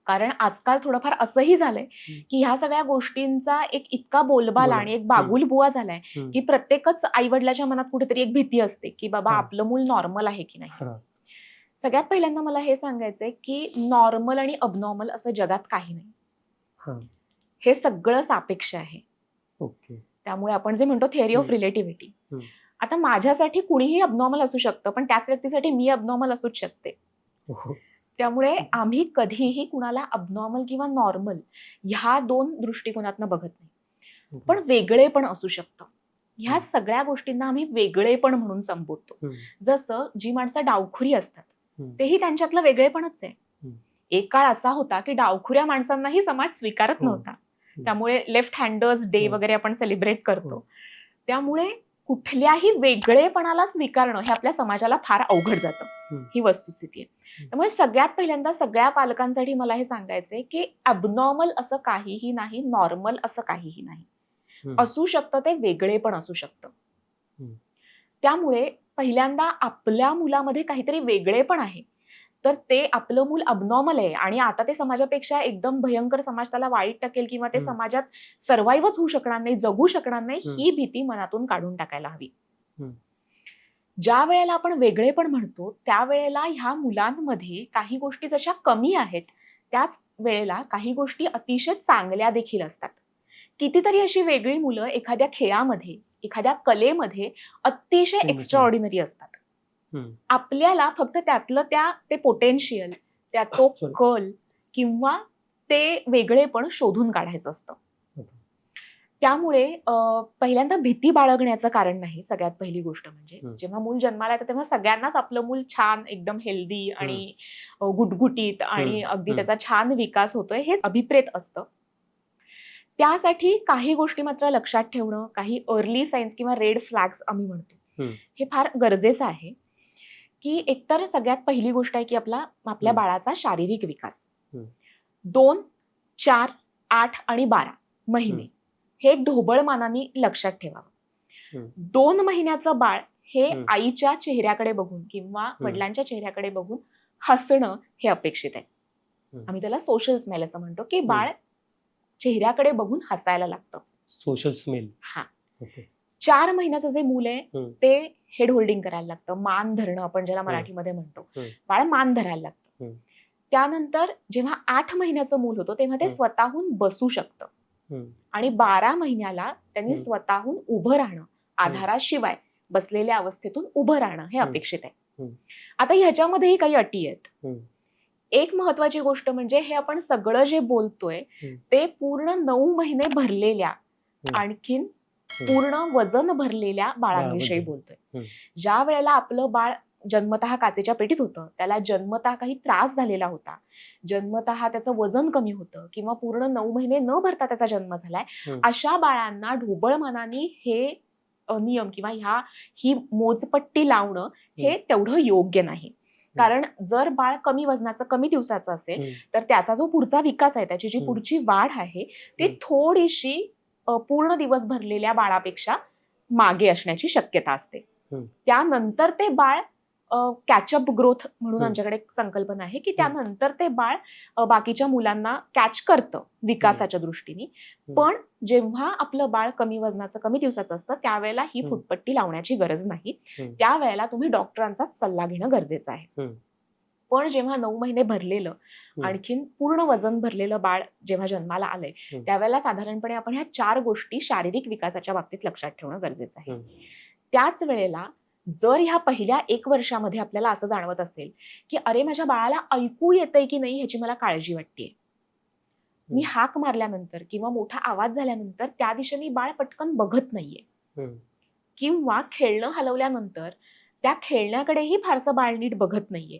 [SPEAKER 2] कारण आजकाल थोडंफार असंही झालंय की ह्या सगळ्या गोष्टींचा एक इतका बोलबाला आणि एक बागुलबुवा झालाय की प्रत्येकच आई-वडिलाच्या मनात कुठेतरी एक भीती असते की बाबा आपलं मूल नॉर्मल आहे की नाही. सगळ्यात पहिल्यांदा मला हे सांगायचंय की नॉर्मल आणि अबनॉर्मल असं जगात काही नाही. हे सगळं सापेक्ष आहे. त्यामुळे आपण जे म्हणतो थिअरी ऑफ रिलेटिव्हिटी, आता माझ्यासाठी कुणीही अबनॉर्मल असू शकतं, पण त्याच व्यक्तीसाठी मी अबनॉर्मल असूच शकते. त्यामुळे आम्ही कधीही कुणाला अबनॉर्मल किंवा नॉर्मल ह्या 2 दृष्टिकोनातनं बघत नाही. पण वेगळेपण असू शकतं. ह्या सगळ्या गोष्टींना आम्ही वेगळेपण म्हणून संबोधतो. जसं जी माणसं डावखुरी असतात तेही त्यांच्यातलं वेगळेपणच आहे. एक काळ असा होता की डावखुऱ्या माणसांनाही समाज स्वीकारत नव्हता. त्यामुळे लेफ्ट हँडर्स डे वगैरे आपण सेलिब्रेट करतो. त्यामुळे कुठल्याही वेगळेपणाला स्वीकारणं हे आपल्या समाजाला फार अवघड जातं, ही वस्तुस्थिती आहे. त्यामुळे सगळ्यात पहिल्यांदा सगळ्या पालकांसाठी मला हे सांगायचंय की अबनॉर्मल असं काहीही नाही, नॉर्मल असं काहीही नाही. असू शकतं ते वेगळेपण असू शकतं. त्यामुळे पहिल्यांदा आपल्या मुलामध्ये काहीतरी वेगळेपण आहे, तर ते आपलं मूल अबनॉर्मल आहे आणि आता ते समाजापेक्षा एकदम भयंकर, समाज त्याला वाईट टाकेल किंवा ते समाजात सर्व्हाइव्हच होऊ शकणार नाही, जगू शकणार नाही, ही भीती मनातून काढून टाकायला हवी. ज्या वेळेला आपण वेगळेपण म्हणतो त्यावेळेला ह्या मुलांमध्ये काही गोष्टी जशा कमी आहेत, त्याच वेळेला काही गोष्टी अतिशय चांगल्या देखील असतात. कितीतरी अशी वेगळी मुलं एखाद्या खेळामध्ये, एखाद्या कलेमध्ये अतिशय एक्स्ट्राऑर्डिनरी असतात. आपल्याला फक्त त्यातलं ते पोटेन्शियल, त्या तो कल किंवा ते वेगळेपण शोधून काढायचं असतं. त्यामुळे पहिल्यांदा भीती बाळगण्याचं कारण नाही. सगळ्यात पहिली गोष्ट म्हणजे जेव्हा मूल जन्माला येतं तेव्हा सगळ्यांनाच आपलं मूल छान, एकदम हेल्दी आणि गुटगुटीत आणि अगदी त्याचा छान विकास होतोय हे अभिप्रेत असतं. त्यासाठी काही गोष्टी मात्र लक्षात ठेवणं, काही अर्ली साइन्स किंवा रेड फ्लॅग्स आम्ही म्हणतो, हे फार गरजेचं आहे. की एकतर सगळ्यात पहिली गोष्ट आहे की आपल्या बाळाचा शारीरिक विकास. 2, 4, 8 आणि 12 महिने हे एक ढोबळ मानाने लक्षात ठेवावं. 2 महिन्याचं बाळ हे आईच्या चेहऱ्याकडे बघून किंवा वडिलांच्या चेहऱ्याकडे बघून हसणं हे अपेक्षित आहे. आम्ही त्याला सोशल स्मेल असं म्हणतो की बाळ चेहऱ्याकडे बघून हसायला लागतं.
[SPEAKER 1] Social smell.
[SPEAKER 2] हा. 4 महिन्याचं जे मूल आहे ते हेड होल्डिंग करायला लागतं, मान धरणं आपण ज्याला मराठीमध्ये म्हणतो. बाळ मान धरायला लागतं. त्यानंतर जेव्हा 8 महिन्याचं मूल होतं तेव्हा ते स्वतःहून बसू शकतं आणि 12 महिन्याला त्यांनी स्वतःहून उभं राहणं, आधाराशिवाय बसलेल्या अवस्थेतून उभं राहणं हे अपेक्षित आहे. आता ह्याच्यामध्येही काही अटी आहेत. एक महत्वाची गोष्ट म्हणजे हे आपण सगळं जे बोलतोय ते पूर्ण 9 महिने भरलेल्या आणखीन पूर्ण वजन भरलेल्या बाळांविषयी बोलतोय. ज्या वेळेला आपलं बाळ जन्मतः काचेच्या पेटीत होतं, त्याला जन्मतः काही त्रास झालेला होता, जन्मतः त्याचं वजन कमी होतं किंवा पूर्ण 9 महिने न भरता त्याचा जन्म झालाय, अशा बाळांना ढोबळमानाने हे नियम किंवा ही मोजपट्टी लावणं हे तेवढं योग्य नाही. कारण जर बाळ कमी वजनाचं, कमी दिवसाचं असेल तर त्याचा जो पुढचा विकास आहे, त्याची जी पुढची वाढ आहे ती थोडीशी पूर्ण दिवस भरलेल्या बाळापेक्षा मागे असण्याची शक्यता असते. त्यानंतर ते बाळ कॅचअप ग्रोथ म्हणून आमच्याकडे एक संकल्पना आहे की त्यानंतर ते बाळ बाकीच्या मुलांना कॅच करतं विकासाच्या दृष्टीने. पण जेव्हा आपलं बाळ कमी वजनाचं, कमी दिवसाचं असतं त्यावेळेला ही फुटपट्टी लावण्याची गरज नाही. त्यावेळेला तुम्ही डॉक्टरांचाच सल्ला घेणं गरजेचं आहे. पण जेव्हा 9 महिने भरलेलं आणखीन पूर्ण वजन भरलेलं बाळ जेव्हा जन्माला आलंय त्यावेळेला साधारणपणे आपण ह्या 4 गोष्टी शारीरिक विकासाच्या बाबतीत लक्षात ठेवणं गरजेचं आहे. त्याच वेळेला जर ह्या पहिल्या 1 वर्षामध्ये आपल्याला असं जाणवत असेल की अरे माझ्या बाळाला ऐकू येतंय की नाही ह्याची मला काळजी वाटतेय, मी हाक मारल्यानंतर किंवा मोठा आवाज झाल्यानंतर त्या दिशेने बाळ पटकन बघत नाहीये किंवा खेळणं हलवल्यानंतर त्या खेळण्याकडेही फारसं बाळ नीट बघत नाहीये,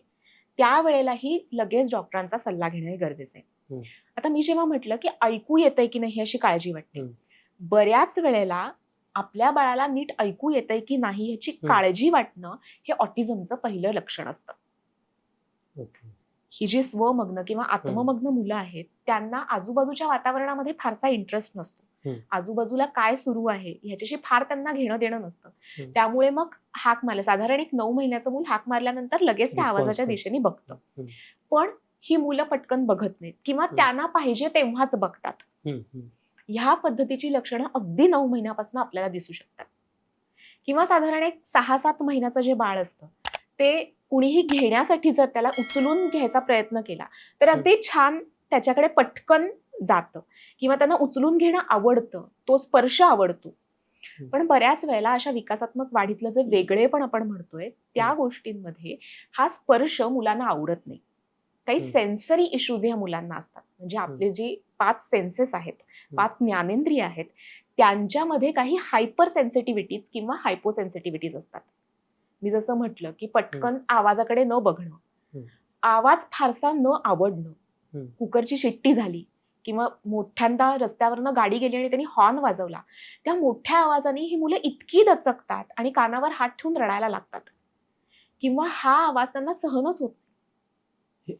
[SPEAKER 2] त्यावेळेलाही लगेच डॉक्टरांचा सल्ला घेणं गरजेचं आहे. आता मी जेव्हा म्हटलं की ऐकू येतंय की नाही अशी काळजी वाटते, बऱ्याच वेळेला आपल्या बाळाला नीट ऐकू येतंय की नाही याची काळजी वाटणं हे ऑटिझमचं पहिलं लक्षण असतं. ही जी स्वमग्न किंवा आत्ममग्न मुलं आहेत त्यांना आजूबाजूच्या वातावरणामध्ये फारसा इंटरेस्ट नसतो. आजूबाजूला काय सुरू आहे ह्याच्याशी फार त्यांना घेणं देणं नसतं. त्यामुळे मग हाक मारलं, साधारण एक 9 महिन्याचं मूल हाक मारल्यानंतर लगेच त्या आवाजाच्या दिशेने बघतं. पण ही मुलं पटकन बघत नाहीत किंवा त्यांना पाहिजे तेव्हाच बघतात. ह्या पद्धतीची लक्षणं अगदी 9 महिन्यापासून आपल्याला दिसू शकतात. किंवा साधारण एक 6-7 महिन्याचं जे बाळ असतं ते कुणीही घेण्यासाठी जर त्याला उचलून घ्यायचा प्रयत्न केला तर अगदी छान त्याच्याकडे पटकन जातं किंवा त्यांना उचलून घेणं आवडतं, तो स्पर्श आवडतो. पण बऱ्याच वेळेला अशा विकासात्मक वाढीतलं जे वेगळेपण आपण म्हणतोय त्या गोष्टींमध्ये हा स्पर्श मुलांना आवडत नाही. काही सेन्सरी इश्यूज ह्या मुलांना असतात. म्हणजे आपले जे 5 सेन्सेस आहेत, 5 ज्ञानेंद्रिय आहेत, त्यांच्यामध्ये काही हायपर सेन्सिटिव्हिटीज किंवा हायपोसेन्सिटिव्हिटीज असतात. मी जसं म्हटलं की पटकन आवाजाकडे न बघणं, आवाज फारसा न आवडणं, कुकरची शिट्टी झाली किंवा मोठ्यांदा रस्त्यावरनं गाडी गेली आणि त्यांनी हॉर्न वाजवला, त्या मोठ्या आवाजाने ही मुलं इतकी दचकतात आणि कानावर हात ठेवून रडायला लागतात किंवा हा आवाज त्यांना सहनच होत. ही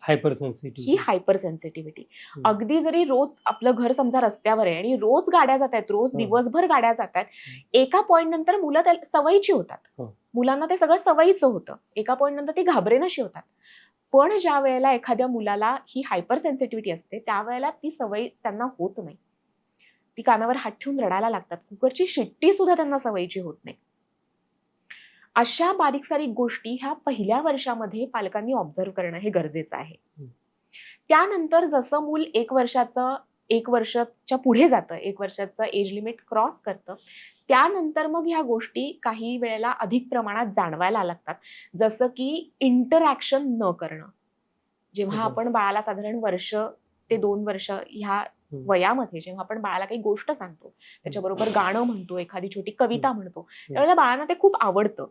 [SPEAKER 2] हायपर सेन्सिटिव्हिटी. अगदी जरी रोज आपलं घर समजा रस्त्यावर आहे आणि रोज गाड्या जात आहेत, रोज दिवसभर गाड्या जात आहेत, एका पॉइंट नंतर मुलं त्या सवयीची होतात. मुलांना ते सगळं सवयीचं होतं, एका पॉइंट नंतर ती घाबरेनशी होतात. पण ज्या वेळेला एखाद्या मुलाला ही हायपर सेन्सिटिव्हिटी असते त्यावेळेला ती सवय त्यांना होत नाही, ती कानावर हात ठेवून रडायला लागतात, कुकरची शिट्टी सुद्धा त्यांना सवयीची होत नाही. अशा बारीक सारीक गोष्टी ह्या पहिल्या वर्षामध्ये पालकांनी ऑब्झर्व्ह करणं हे गरजेचं आहे. त्यानंतर जसं मूल 1 वर्षाच्या पुढे जातं, 1 वर्षाचं एज लिमिट क्रॉस करतं, त्यानंतर मग ह्या गोष्टी काही वेळेला अधिक प्रमाणात जाणवायला लागतात. जसं की इंटरॅक्शन न करणं. जेव्हा आपण बाळाला साधारण 1 ते 2 वर्ष ह्या वयामध्ये जेव्हा आपण बाळाला काही गोष्ट सांगतो, त्याच्याबरोबर गाणं म्हणतो, एखादी छोटी कविता म्हणतो, त्यावेळेला बाळांना ते खूप आवडतं.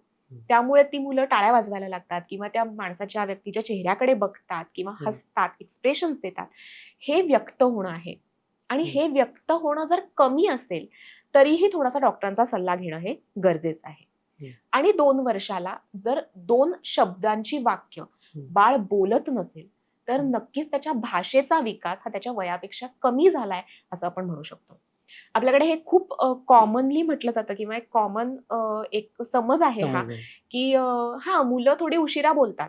[SPEAKER 2] त्यामुळे ती मुलं टाळ्या वाजवायला लागतात किंवा त्या माणसाच्या व्यक्तीच्या चेहऱ्याकडे बघतात किंवा हसतात, एक्सप्रेशन्स देतात. हे व्यक्त होणं आहे आणि हे व्यक्त होणं जर कमी असेल तरीही थोडासा डॉक्टरांचा सल्ला घेणं हे गरजेचं आहे. आणि 2 वर्षाला जर 2 शब्दांची वाक्य बाळ बोलत नसेल तर नक्कीच त्याच्या भाषेचा विकास हा त्याच्या वयापेक्षा कमी झालाय असं आपण म्हणू शकतो. आपल्याकडे हे खूप कॉमनली म्हटलं जातं किंवा एक कॉमन एक समज आहे हा,
[SPEAKER 1] समज आहे.
[SPEAKER 2] की हा मुलं थोडी उशिरा बोलतात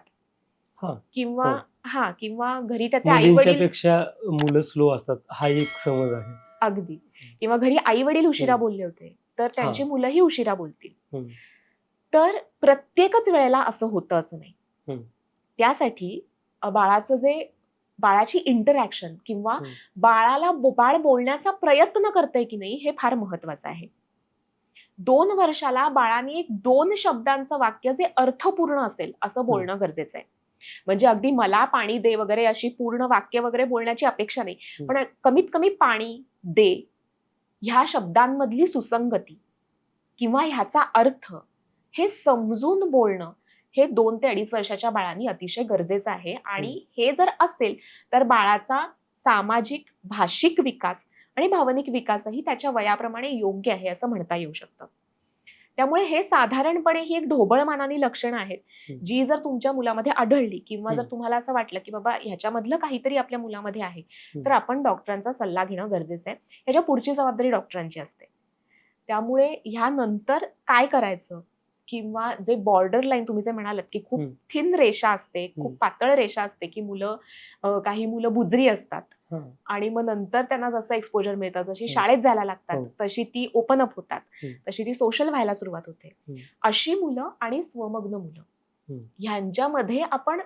[SPEAKER 1] हा,
[SPEAKER 2] किंवा
[SPEAKER 1] हो.
[SPEAKER 2] घरी त्याचे आई
[SPEAKER 1] मुलींच्या
[SPEAKER 2] वडील
[SPEAKER 1] पेक्षा मुलं स्लो असतात, हा एक समज आहे.
[SPEAKER 2] अगदी किंवा घरी आई वडील उशिरा
[SPEAKER 1] हम्म.
[SPEAKER 2] बोलले होते तर
[SPEAKER 1] हा.
[SPEAKER 2] त्यांची मुलंही उशिरा बोलतील.
[SPEAKER 1] हम्म.
[SPEAKER 2] तर प्रत्येकच वेळेला असं होतं असं नाही.
[SPEAKER 1] हम्म.
[SPEAKER 2] त्यासाठी बाळाची इंटरॅक्शन किंवा
[SPEAKER 1] हम्म.
[SPEAKER 2] बाळ बोलण्याचा प्रयत्न करतंय की नाही हे फार महत्वाचं आहे. 2 वर्षाला बाळाने 2 शब्दांचं वाक्य जे अर्थपूर्ण असेल असं बोलणं गरजेचं आहे. म्हणजे अगदी मला पाणी दे वगैरे अशी पूर्ण वाक्य वगैरे बोलण्याची अपेक्षा नाही, पण कमीत कमी पाणी दे ह्या शब्दांमधली सुसंगती किंवा ह्याचा अर्थ हे समजून बोलणं हे 2 ते 2.5 वर्षाच्या बाळांनी अतिशय गरजेचं आहे. आणि हे जर असेल तर बाळाचा सामाजिक, भाषिक विकास आणि भावनिक विकासही त्याच्या वयाप्रमाणे योग्य आहे असं म्हणता येऊ शकतं. त्यामुळे हे साधारणपणे ही एक ढोबळमानानी लक्षणं आहेत, जी जर तुमच्या मुलामध्ये आढळली किंवा जर तुम्हाला असं वाटलं की बाबा ह्याच्यामधलं काहीतरी आपल्या मुलामध्ये आहे, तर आपण डॉक्टरांचा सल्ला घेणं गरजेचं आहे. ह्याच्या पुढची जबाबदारी डॉक्टरांची असते. त्यामुळे ह्यानंतर काय करायचं किंवा जे बॉर्डर लाईन तुम्ही जे म्हणालात की खूप थिन रेषा असते, खूप पातळ रेषा असते, की काही मुलं बुजरी असतात आणि मग नंतर त्यांना जसं एक्सपोजर मिळतं, जशी शाळेत जायला लागतात तशी ती ओपन अप होतात, तशी ती सोशल व्हायला सुरुवात होते. अशी मुलं आणि स्वमग्न मुलं ह्यांच्यामध्ये आपण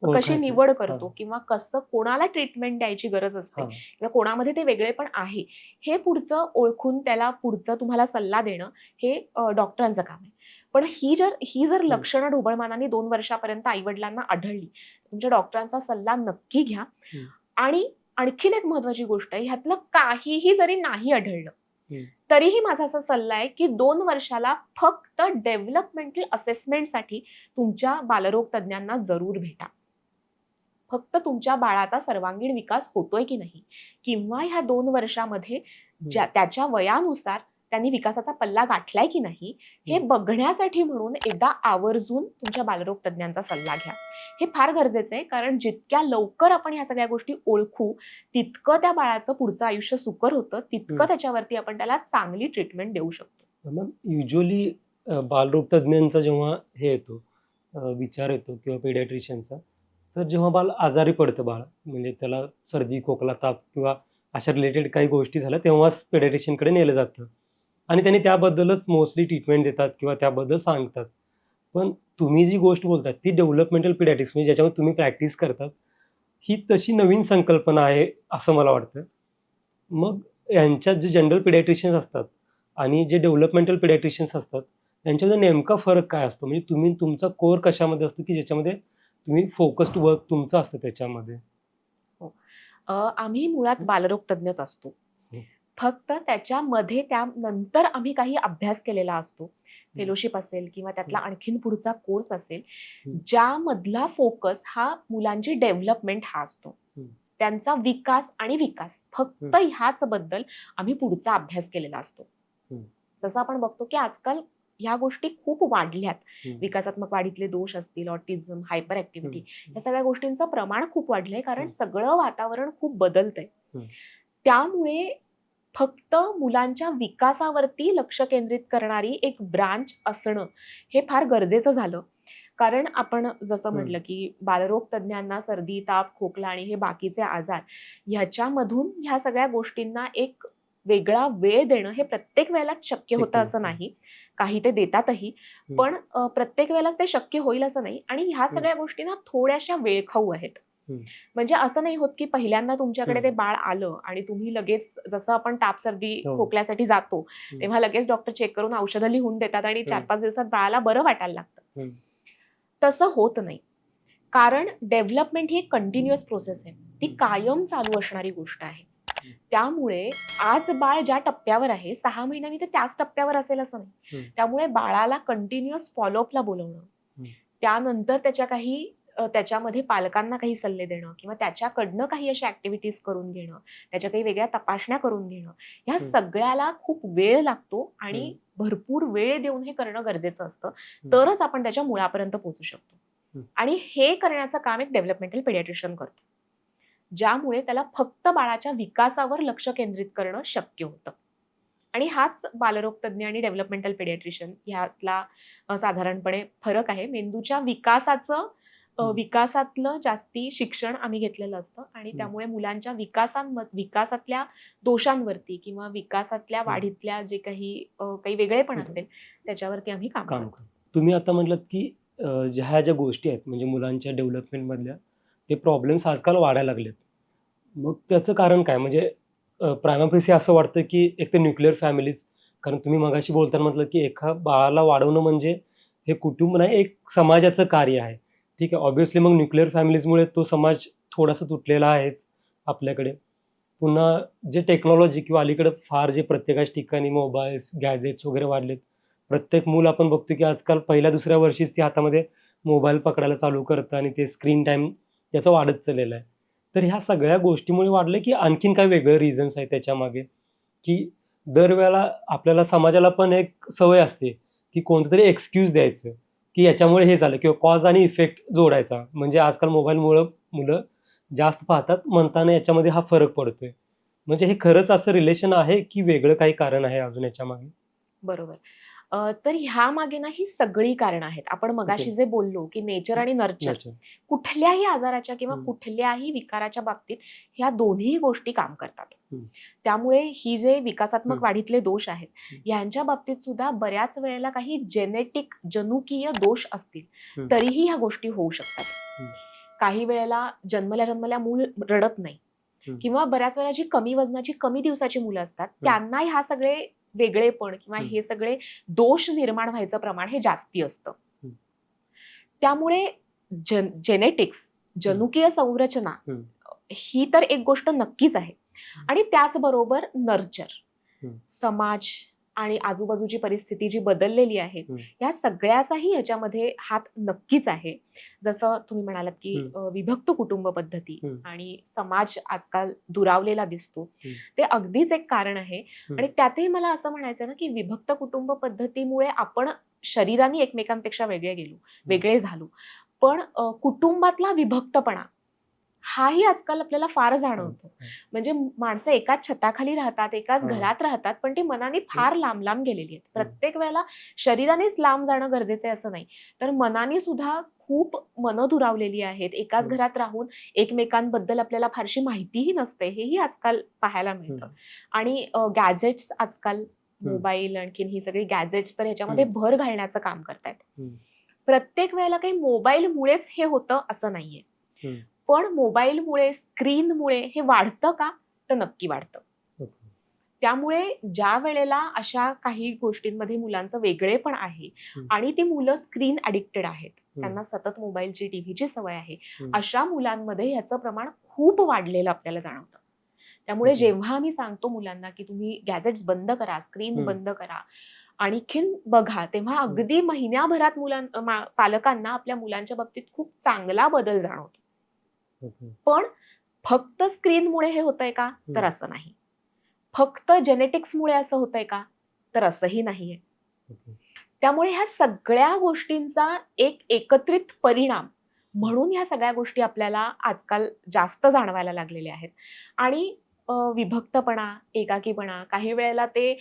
[SPEAKER 2] कशी निवड करतो किंवा कसं कोणाला ट्रीटमेंट द्यायची गरज असते किंवा कोणामध्ये ते वेगळेपण आहे हे पुढचं ओळखून त्याला पुढचं तुम्हाला सल्ला देणं हे डॉक्टरांचं काम आहे. पण ही जर लक्षणं ढोबळमानाने 2 वर्षापर्यंत आईवडिलांना आढळली, तुमच्या डॉक्टरांचा सल्ला नक्की घ्या. आणि आणखीन एक महत्वाची गोष्ट आहे, ह्यातलं काहीही जरी नाही आढळलं तरीही माझा असा सल्ला आहे की 2 वर्षाला फक्त डेव्हलपमेंटल असेसमेंटसाठी तुमच्या बालरोग तज्ञांना जरूर भेटा. फक्त तुमच्या बाळाचा सर्वांगीण विकास होतोय की नाही किंवा ह्या 2 वर्षामध्ये त्याच्या वयानुसार त्यांनी विकासाचा पल्ला गाठलाय की नाही हे बघण्यासाठी म्हणून एकदा आवर्जून तुमच्या बालरोग तज्ञांचा सल्ला घ्या. हे फार गरजेचं आहे, कारण जितक्या लवकर आपण ह्या सगळ्या गोष्टी ओळखू तितकं त्या बाळाचं पुढचं आयुष्य सुकर होतं, तितकं त्याच्यावरती आपण त्याला चांगली ट्रीटमेंट देऊ शकतो.
[SPEAKER 1] मॅम, युजली बालरोग तज्ञांचा जेव्हा हे येतो विचार येतो किंवा पेडियाट्रिशियनचा, तर जेव्हा बाळ आजारी पडतं, बाळ म्हणजे त्याला सर्दी, खोकला, ताप किंवा अशा रिलेटेड काही गोष्टी झाल्या तेव्हाच पेडियाट्रिशियनकडे नेलं जातं आणि त्यांनी त्याबद्दलच मोस्टली ट्रीटमेंट देतात किंवा त्याबद्दल सांगतात. पण तुम्ही जी गोष्ट बोलतात ती डेव्हलपमेंटल पेडियाट्रिक्स म्हणजे ज्याच्यामध्ये तुम्ही प्रॅक्टिस करतात, ही तशी नवीन संकल्पना आहे असं मला वाटतं. मग यांच्यात जे जनरल पेडियाट्रिशियन्स असतात आणि जे डेव्हलपमेंटल पेडियाट्रिशियन्स असतात यांच्यामध्ये नेमका फरक काय असतो? म्हणजे तुमचा कोर कशामध्ये असतो की ज्याच्यामध्ये तुम्ही फोकस्ड वर्क तुमचं असतं त्याच्यामध्ये?
[SPEAKER 2] आम्ही मुळात बालरोग तज्ञच असतो, फक्त त्याच्यामध्ये त्यानंतर आम्ही काही अभ्यास केलेला असतो, फेलोशिप असेल किंवा त्यातला आणखीन पुढचा कोर्स असेल, ज्यामधला फोकस हा मुलांची डेव्हलपमेंट हा असतो, त्यांचा विकास आणि विकास फक्त ह्याच बद्दल आम्ही पुढचा अभ्यास केलेला असतो. जसं आपण बघतो की आजकाल ह्या गोष्टी खूप वाढल्यात, विकासात्मक वाढीतले दोष असतील, ऑटिझम, हायपर ऍक्टिव्हिटी, या सगळ्या गोष्टींचं प्रमाण खूप वाढलंय, कारण सगळं वातावरण खूप बदलतंय. त्यामुळे फक्त मुलांच्या विकासावरती लक्ष केंद्रित करणारी एक ब्रांच असणं हे फार गरजेचं झालं. कारण आपण जसं म्हटलं की बालरोग तज्ञांना सर्दी, ताप, खोकला आणि हे बाकीचे आजार ह्याच्यामधून ह्या सगळ्या गोष्टींना एक वेगळा वेळ देणं हे प्रत्येक वेळेला शक्य होतं असं नाही. काही ते देतातही, पण प्रत्येक वेळेलाच ते शक्य होईल असं नाही. आणि ह्या सगळ्या गोष्टी ना थोड्याशा वेळखाऊ आहेत. म्हणजे असं नाही होत की पहिल्यांदा तुमच्याकडे ते बाळ आलं आणि तुम्ही लगेच, जसं आपण ताप, सर्दी, खोकल्यासाठी जातो तेव्हा लगेच डॉक्टर चेक करून औषधं लिहून देतात आणि 4-5 दिवसात बाळाला बरं वाटायला लागतं. तसं होत नाही, कारण डेव्हलपमेंट ही एक कंटिन्युअस प्रोसेस आहे, ती कायम चालू असणारी गोष्ट आहे. त्यामुळे आज बाळ ज्या टप्प्यावर आहे 6 महिन्यांनी ते त्याच टप्प्यावर असेल असं नाही. त्यामुळे बाळाला कंटिन्युअस फॉलोअपला बोलवणं, त्यानंतर त्याच्यामध्ये पालकांना काही सल्ले देणं किंवा त्याच्याकडनं काही अशा ऍक्टिव्हिटीज करून घेणं, त्याच्या काही वेगळ्या तपासण्या करून घेणं, ह्या सगळ्याला खूप वेळ लागतो आणि भरपूर वेळ देऊन हे करणं गरजेचं असतं, तरच आपण त्याच्या मुळापर्यंत पोहोचू शकतो. आणि हे करण्याचं काम एक डेव्हलपमेंटल पेडियाट्रिशियन करतो, ज्यामुळे त्याला फक्त बाळाच्या विकासावर लक्ष केंद्रित करणं शक्य होतं. आणि हाच बालरोग तज्ज्ञ आणि डेव्हलपमेंटल पेडियाट्रिशियन ह्यातला साधारणपणे फरक आहे. मेंदूच्या विकासातलं जास्ती शिक्षण आम्ही घेतलेलं असतं आणि त्यामुळे मुलांच्या विकासातल्या दोषांवरती किंवा विकासातल्या वाढीतल्या जे काही वेगळेपण असेल त्याच्यावरती आम्ही काम करतो.
[SPEAKER 1] तुम्ही आता म्हटलं की ज्या गोष्टी आहेत म्हणजे मुलांच्या डेव्हलपमेंट मधल्या ते प्रॉब्लेम्स आजकाल वाढायला लागलेत. मग त्याचं कारण काय? म्हणजे प्रायमाफेसी असं वाटतं की एक तर न्यूक्लिअर फॅमिलीज, कारण तुम्ही मगाशी बोलताना म्हटलं की एका बाळाला वाढवणं म्हणजे हे कुटुंब नाही, एक समाजाचं कार्य आहे. ठीक आहे, ऑब्व्हियसली मग न्यूक्लिअर फॅमिलीजमुळे तो समाज थोडासा तुटलेला आहेच आपल्याकडे. पुन्हा जे टेक्नॉलॉजी किंवा अलीकडे फार जे प्रत्येकाच ठिकाणी मोबाईल्स, गॅजेट्स वगैरे वाढलेत. प्रत्येक मूल आपण बघतो की आजकाल पहिल्या दुसऱ्या वर्षीच ती हातामध्ये मोबाईल पकडायला चालू करतं आणि ते स्क्रीन टाईम त्याचा वाढत चाललेला आहे. तर ह्या सगळ्या गोष्टीमुळे वाढलं की आणखीन काय वेगळे रिझन्स आहेत त्याच्यामागे? की दरवेळेला आपल्याला समाजाला पण एक सवय असते की कोणतं तरी एक्सक्यूज द्यायचं की याच्यामुळे हे झालं किंवा कॉज आणि इफेक्ट जोडायचा. म्हणजे आजकाल मोबाईलमुळं मुलं जास्त पाहतात म्हणताना याच्यामध्ये हा फरक पडतोय. म्हणजे हे खरंच असं रिलेशन आहे की वेगळं काही कारण आहे अजून याच्यामागे?
[SPEAKER 2] बरोबर. तर ह्या मागे ना ही सगळी कारणं आहेत. आपण मगाशी जे बोललो की नेचर आणि नर्चर,
[SPEAKER 1] नर्चर.
[SPEAKER 2] कुठल्याही आजाराच्या किंवा
[SPEAKER 1] हम्म.
[SPEAKER 2] कुठल्याही विकाराच्या बाबतीत ह्या दोन्ही गोष्टी काम करतात.
[SPEAKER 1] हम्म.
[SPEAKER 2] त्यामुळे ही जे विकासात्मक
[SPEAKER 1] हम्म.
[SPEAKER 2] वाढीतले दोष आहेत यांच्या बाबतीत सुद्धा बऱ्याच वेळेला काही जनुकीय दोष असतील तरीही ह्या गोष्टी होऊ शकतात. काही वेळेला जन्मल्या मूल रडत नाही किंवा बऱ्याच वेळेला जी कमी वजनाची कमी दिवसाची मुलं असतात त्यांना ह्या सगळे वेगळेपण किंवा हे सगळे दोष निर्माण व्हायचं प्रमाण हे जास्ती असतं. त्यामुळे जेनेटिक्स, जनुकीय संरचना ही तर एक गोष्ट नक्कीच आहे आणि त्याचबरोबर नर्चर, समाज आणि आजूबाजूची परिस्थिती जी बदललेली आहे या सगळ्याचाही याच्यामध्ये हात नक्कीच आहे. जसं तुम्ही म्हणालात की विभक्त कुटुंब पद्धती आणि समाज आजकाल दुरावलेला दिसतो, ते अगदीच एक कारण आहे. आणि त्यातही मला असं म्हणायचं ना की विभक्त कुटुंब पद्धतीमुळे आपण शरीराने एकमेकांपेक्षा वेगळे झालो, पण कुटुंबातला विभक्तपणा हाही आजकाल आपल्याला फार जाणवतो. म्हणजे माणसं एकाच छताखाली राहतात, एकाच घरात राहतात, पण ती मनाने फार लांब लांब गेलेली आहेत. प्रत्येक वेळेला शरीरानेच लांब जाणं गरजेचं आहे असं नाही, तर मनाने सुद्धा खूप मनं दुरावलेली आहेत. एकाच घरात राहून एकमेकांबद्दल आपल्याला फारशी माहितीही नसते, हेही आजकाल पाहायला मिळतं. आणि गॅजेट्स आजकाल, मोबाईल, आणखीन ही सगळी गॅजेट्स तर ह्याच्यामध्ये भर घालण्याचं काम करतायत. प्रत्येक वेळेला काही मोबाईलमुळेच हे होतं असं नाहीये, पण मोबाईलमुळे, स्क्रीनमुळे हे वाढतं का? तर नक्की वाढतं. त्यामुळे ज्या वेळेला अशा काही गोष्टींमध्ये मुलांचं वेगळेपण आहे आणि ती मुलं स्क्रीन ॲडिक्टेड आहेत, त्यांना सतत मोबाईलची, टीव्हीची सवय आहे, अशा मुलांमध्ये ह्याचं प्रमाण खूप वाढलेलं आपल्याला जाणवतं. त्यामुळे जेव्हा आम्ही सांगतो मुलांना की तुम्ही गॅजेट्स बंद करा, स्क्रीन बंद करा, आणखीन बघा, तेव्हा अगदी महिन्याभरात पालकांना आपल्या मुलांच्या बाबतीत खूप चांगला बदल जाणवतो. पण फक्त स्क्रीनमुळे हे होतंय का? तर असं नाही. फक्त जेनेटिक्समुळे असं होतंय का? तर असंही नाहीये. त्यामुळे ह्या सगळ्या गोष्टींचा एक एकत्रित परिणाम म्हणून ह्या सगळ्या गोष्टी आपल्याला आजकाल जास्त जाणवायला लागलेल्या आहेत. आणि विभक्तपणा, एकाकीपणा, काही वेळेला ते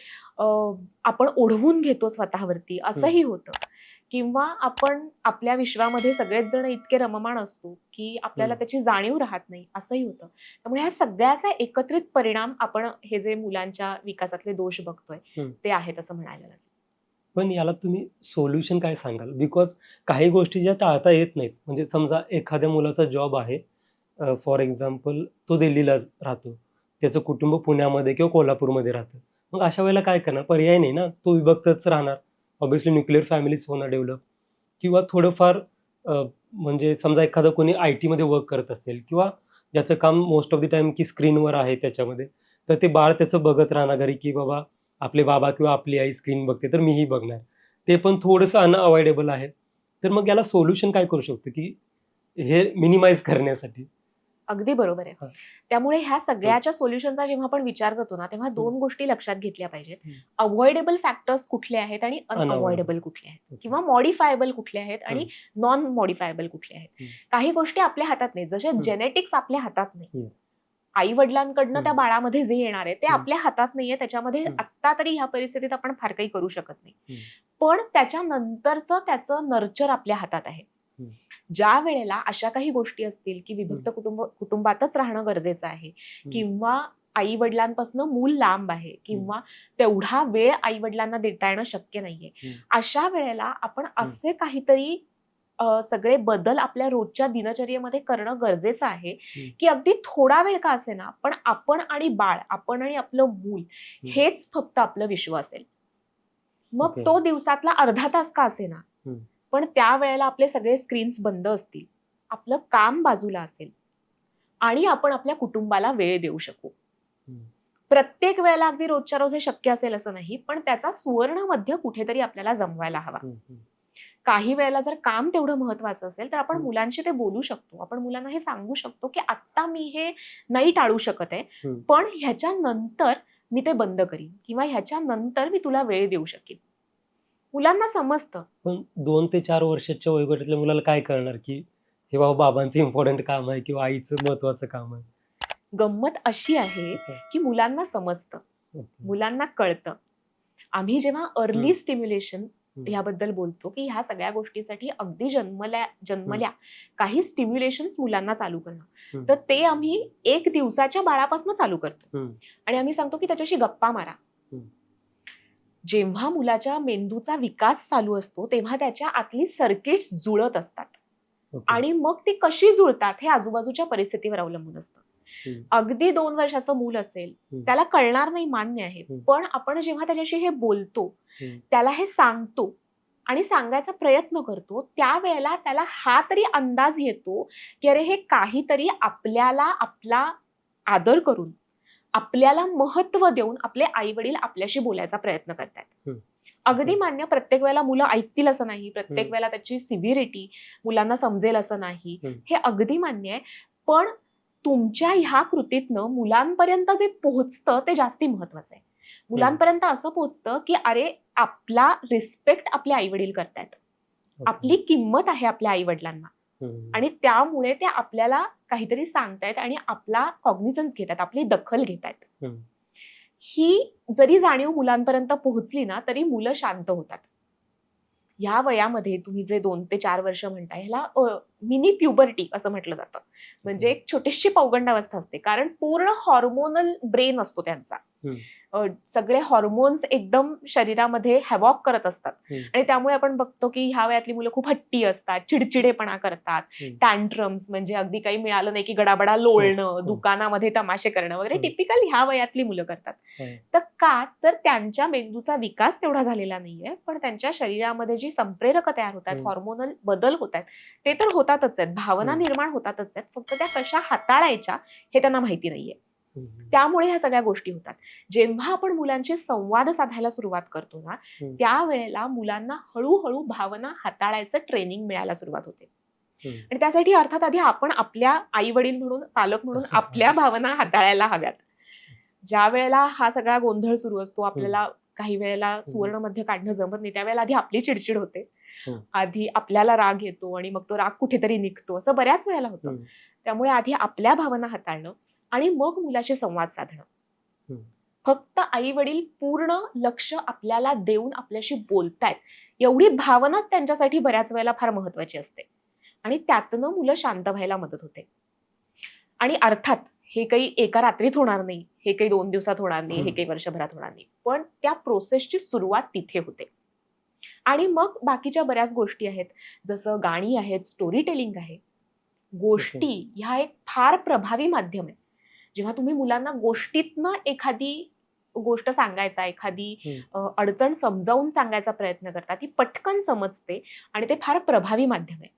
[SPEAKER 2] आपण ओढवून घेतो स्वतःवरती असंही होतं, किंवा आपण आपल्या विश्वामध्ये सगळेच जण इतके रममाण असतो की आपल्याला त्याची जाणीव राहत नाही असंही होतं. त्यामुळे ह्या सगळ्याचा एकत्रित परिणाम आपण हे जे मुलांच्या विकासातले दोष बघतोय ते आहेत असं म्हणायला लागेल.
[SPEAKER 1] पण याला तुम्ही सोल्युशन काय सांगाल? बिकॉज काही गोष्टी ज्या टाळता येत नाहीत. म्हणजे समजा एखाद्या मुलाचा जॉब आहे, फॉर एक्झाम्पल तो दिल्लीला राहतो, त्याचं कुटुंब पुण्यामध्ये किंवा कोल्हापूरमध्ये राहतं. मग अशा वेळेला काय करणार? पर्याय नाही ना, तो विभक्तच राहणार. ऑब्व्हियसली न्यूक्लिअर फॅमिलीज होणार डेव्हलप, किंवा थोडंफार म्हणजे समजा एखादं कोणी IT मध्ये वर्क करत असेल किंवा ज्याचं काम मोस्ट ऑफ द टाइम की स्क्रीनवर आहे त्याच्यामध्ये, तर ते बाळ त्याचं बघत राहणार घरी की बाबा आपले बाबा किंवा आपली आई स्क्रीन बघते तर मीही बघणार. ते पण थोडंसं अनअवॉइडेबल आहे. तर मग याला सोल्युशन काय करू शकतो की हे मिनिमाइज करण्यासाठी?
[SPEAKER 2] अगदी बरोबर आहे.
[SPEAKER 1] हा.
[SPEAKER 2] त्यामुळे ह्या सगळ्याच्या सोल्युशनचा जेव्हा आपण विचार करतो ना, तेव्हा दोन गोष्टी लक्षात घेतल्या पाहिजेत.
[SPEAKER 1] हम्म.
[SPEAKER 2] अवॉइडेबल फॅक्टर्स कुठले आहेत आणि अनअवॉइडेबल कुठले आहेत,
[SPEAKER 1] Okay.
[SPEAKER 2] किंवा मॉडिफायबल कुठले आहेत आणि नॉन मॉडिफायबल कुठले आहेत. काही गोष्टी आपल्या हातात नाही, जसे जेनेटिक्स आपल्या हातात नाही. आई वडिलांकडनं त्या बाळामध्ये जे येणार आहे ते आपल्या हातात नाहीये, त्याच्यामध्ये आत्ता तरी ह्या परिस्थितीत आपण फार काही करू शकत नाही. पण त्याच्यानंतरचं त्याचं नर्चर आपल्या हातात आहे. ज्या वेळेला अशा काही गोष्टी असतील की विभक्त कुटुंबातच राहणं गरजेचं आहे, किंवा आई वडिलांपासून मूल लांब आहे, किंवा तेवढा वेळ आई वडिलांना देता येणं शक्य नाहीये, अशा वेळेला आपण असे काहीतरी सगळे बदल आपल्या रोजच्या दिनचर्येमध्ये करणं गरजेचं आहे, की अगदी थोडा वेळ का असेना, पण आपण आणि बाळ, आपण आणि आपलं मूल हेच फक्त आपलं विश्व असेल. मग तो दिवसातला अर्धा तास का असेना, पण त्या वेळेला आपले सगळे स्क्रीन्स बंद असतील, आपलं काम बाजूला असेल आणि आपण आपल्या कुटुंबाला वेळ देऊ शकू. प्रत्येक वेळेला अगदी रोजच्या रोज हे शक्य असेल असं नाही, पण त्याचा सुवर्ण मध्य कुठेतरी आपल्याला जमवायला हवा. काही वेळेला जर काम तेवढं महत्वाचं असेल तर आपण मुलांशी ते बोलू शकतो. आपण मुलांना हे सांगू शकतो की आता मी हे नाही टाळू शकत आहे, पण ह्याच्यानंतर मी ते बंद करीन, किंवा ह्याच्यानंतर मी तुला वेळ देऊ शकेन. मुलांना समजतं.
[SPEAKER 1] पण 2 ते 4 वर्षाच्या वयोगटातल्या मुलाला काय कळणार की हे बाबा बाबांचं इम्पॉर्टंट काम आहे किंवा आईचं महत्वाचं काम आहे?
[SPEAKER 2] गंमत अशी आहे की मुलांना समजतं, मुलांना कळतं. आम्ही जेव्हा अर्ली स्टिम्युलेशन याबद्दल बोलतो की ह्या सगळ्या गोष्टीसाठी अगदी जन्मल्या काही स्टिम्युलेशन्स मुलांना चालू करणं, तर ते आम्ही 1 दिवसाच्या बाळापासून चालू करतो आणि आम्ही सांगतो की त्याच्याशी गप्पा मारा. जेव्हा मुलाच्या मेंदूचा विकास चालू असतो तेव्हा त्याच्या आतली सर्किट्स जुळत असतात, आणि मग ती कशी जुळतात हे आजूबाजूच्या परिस्थितीवर अवलंबून असतं. अगदी 2 वर्षाचं मूल असेल, त्याला कळणार नाही, मान्य आहे, पण आपण जेव्हा त्याच्याशी हे बोलतो, त्याला हे सांगतो आणि सांगायचा प्रयत्न करतो, त्यावेळेला त्याला हा तरी अंदाज येतो की अरे हे काहीतरी आपल्याला, आपला आदर करून, आपल्याला महत्व देऊन आपले आई वडील आपल्याशी बोलायचा प्रयत्न करतायत. अगदी मान्य, प्रत्येक वेळेला मुलं ऐकतील असं नाही, प्रत्येक वेळेला त्याची सिव्हिरिटी मुलांना समजेल असं नाही, हे अगदी मान्य आहे. पण तुमच्या ह्या कृतीतनं मुलांपर्यंत जे पोहोचतं ते जास्ती महत्वाचं आहे. मुलांपर्यंत असं पोहोचतं की अरे आपला रिस्पेक्ट आपले आई वडील करतायत, आपली किंमत आहे आपल्या आई वडिलांना, आणि त्यामुळे ते आपल्याला काहीतरी सांगतायत आणि आपला कॉग्निझन्स घेतात, आपली दखल घेतायत. ही जरी जाणीव मुलांपर्यंत पोहोचली ना तरी मुलं शांत होतात. या वयामध्ये तुम्ही जे 2 ते 4 वर्ष म्हणताय, ह्याला मिनी प्युबर्टी असं म्हटलं जातं. म्हणजे एक छोटीशी पौगंडावस्था असते, कारण पूर्ण हॉर्मोनल ब्रेन असतो त्यांचा. सगळे हॉर्मोन्स एकदम शरीरामध्ये हॅवॉक करत असतात, आणि त्यामुळे आपण बघतो की ह्या वयातली मुलं खूप हट्टी असतात, चिडचिडेपणा करतात, टँट्रम्स म्हणजे अगदी काही मिळालं नाही की गडाबडा लोळणं, दुकानामध्ये तमाशे करणं वगैरे टिपिकल ह्या वयातली मुलं करतात. तर का तर त्यांच्या मेंदूचा विकास तेवढा झालेला नाहीये, पण त्यांच्या शरीरामध्ये जी संप्रेरक तयार होतात, हॉर्मोनल बदल होत आहेत, ते तर होतातच आहेत, भावना निर्माण होतातच आहेत, फक्त त्या कशा हाताळायच्या हे त्यांना माहिती नाहीये. त्यामुळे ह्या सगळ्या गोष्टी होतात. जेव्हा आपण मुलांशी संवाद साधायला सुरुवात करतो ना, त्यावेळेला मुलांना हळूहळू भावना हाताळायचं ट्रेनिंग मिळायला सुरुवात होते. आणि त्यासाठी अर्थात आधी आपण आपल्या आई वडील म्हणून, पालक म्हणून आपल्या भावना हाताळायला हव्यात. ज्या वेळेला हा सगळा गोंधळ सुरू असतो, आपल्याला काही वेळेला सुवर्ण मध्य काढणं जमत नाही, त्यावेळेला आधी आपली चिडचिड होते, आधी आपल्याला राग येतो आणि मग तो राग कुठेतरी निघतो, असं बऱ्याच वेळेला होतं. त्यामुळे आधी आपल्या भावना हाताळणं आणि मग मुलाशी संवाद साधणं. फक्त आई वडील पूर्ण लक्ष आपल्याला देऊन आपल्याशी बोलतायत एवढी भावनाच त्यांच्यासाठी बऱ्याच वेळेला फार महत्वाची असते, आणि त्यातनं मुलं शांत व्हायला मदत होते. आणि अर्थात हे काही एका रात्रीत होणार नाही, हे काही 2 दिवसात होणार नाही, हे काही वर्षभरात होणार नाही, पण त्या प्रोसेसची सुरुवात तिथे होते. आणि मग बाकीच्या बऱ्याच गोष्टी आहेत, जसं गाणी आहेत, स्टोरी टेलिंग आहे. गोष्टी ह्या एक फार प्रभावी माध्यम आहे. जेव्हा तुम्ही मुलांना गोष्टीतनं एखादी गोष्ट सांगायचा, एखादी अडचण समजावून सांगायचा प्रयत्न करता, ती पटकन समजते आणि ते फार प्रभावी माध्यम आहे.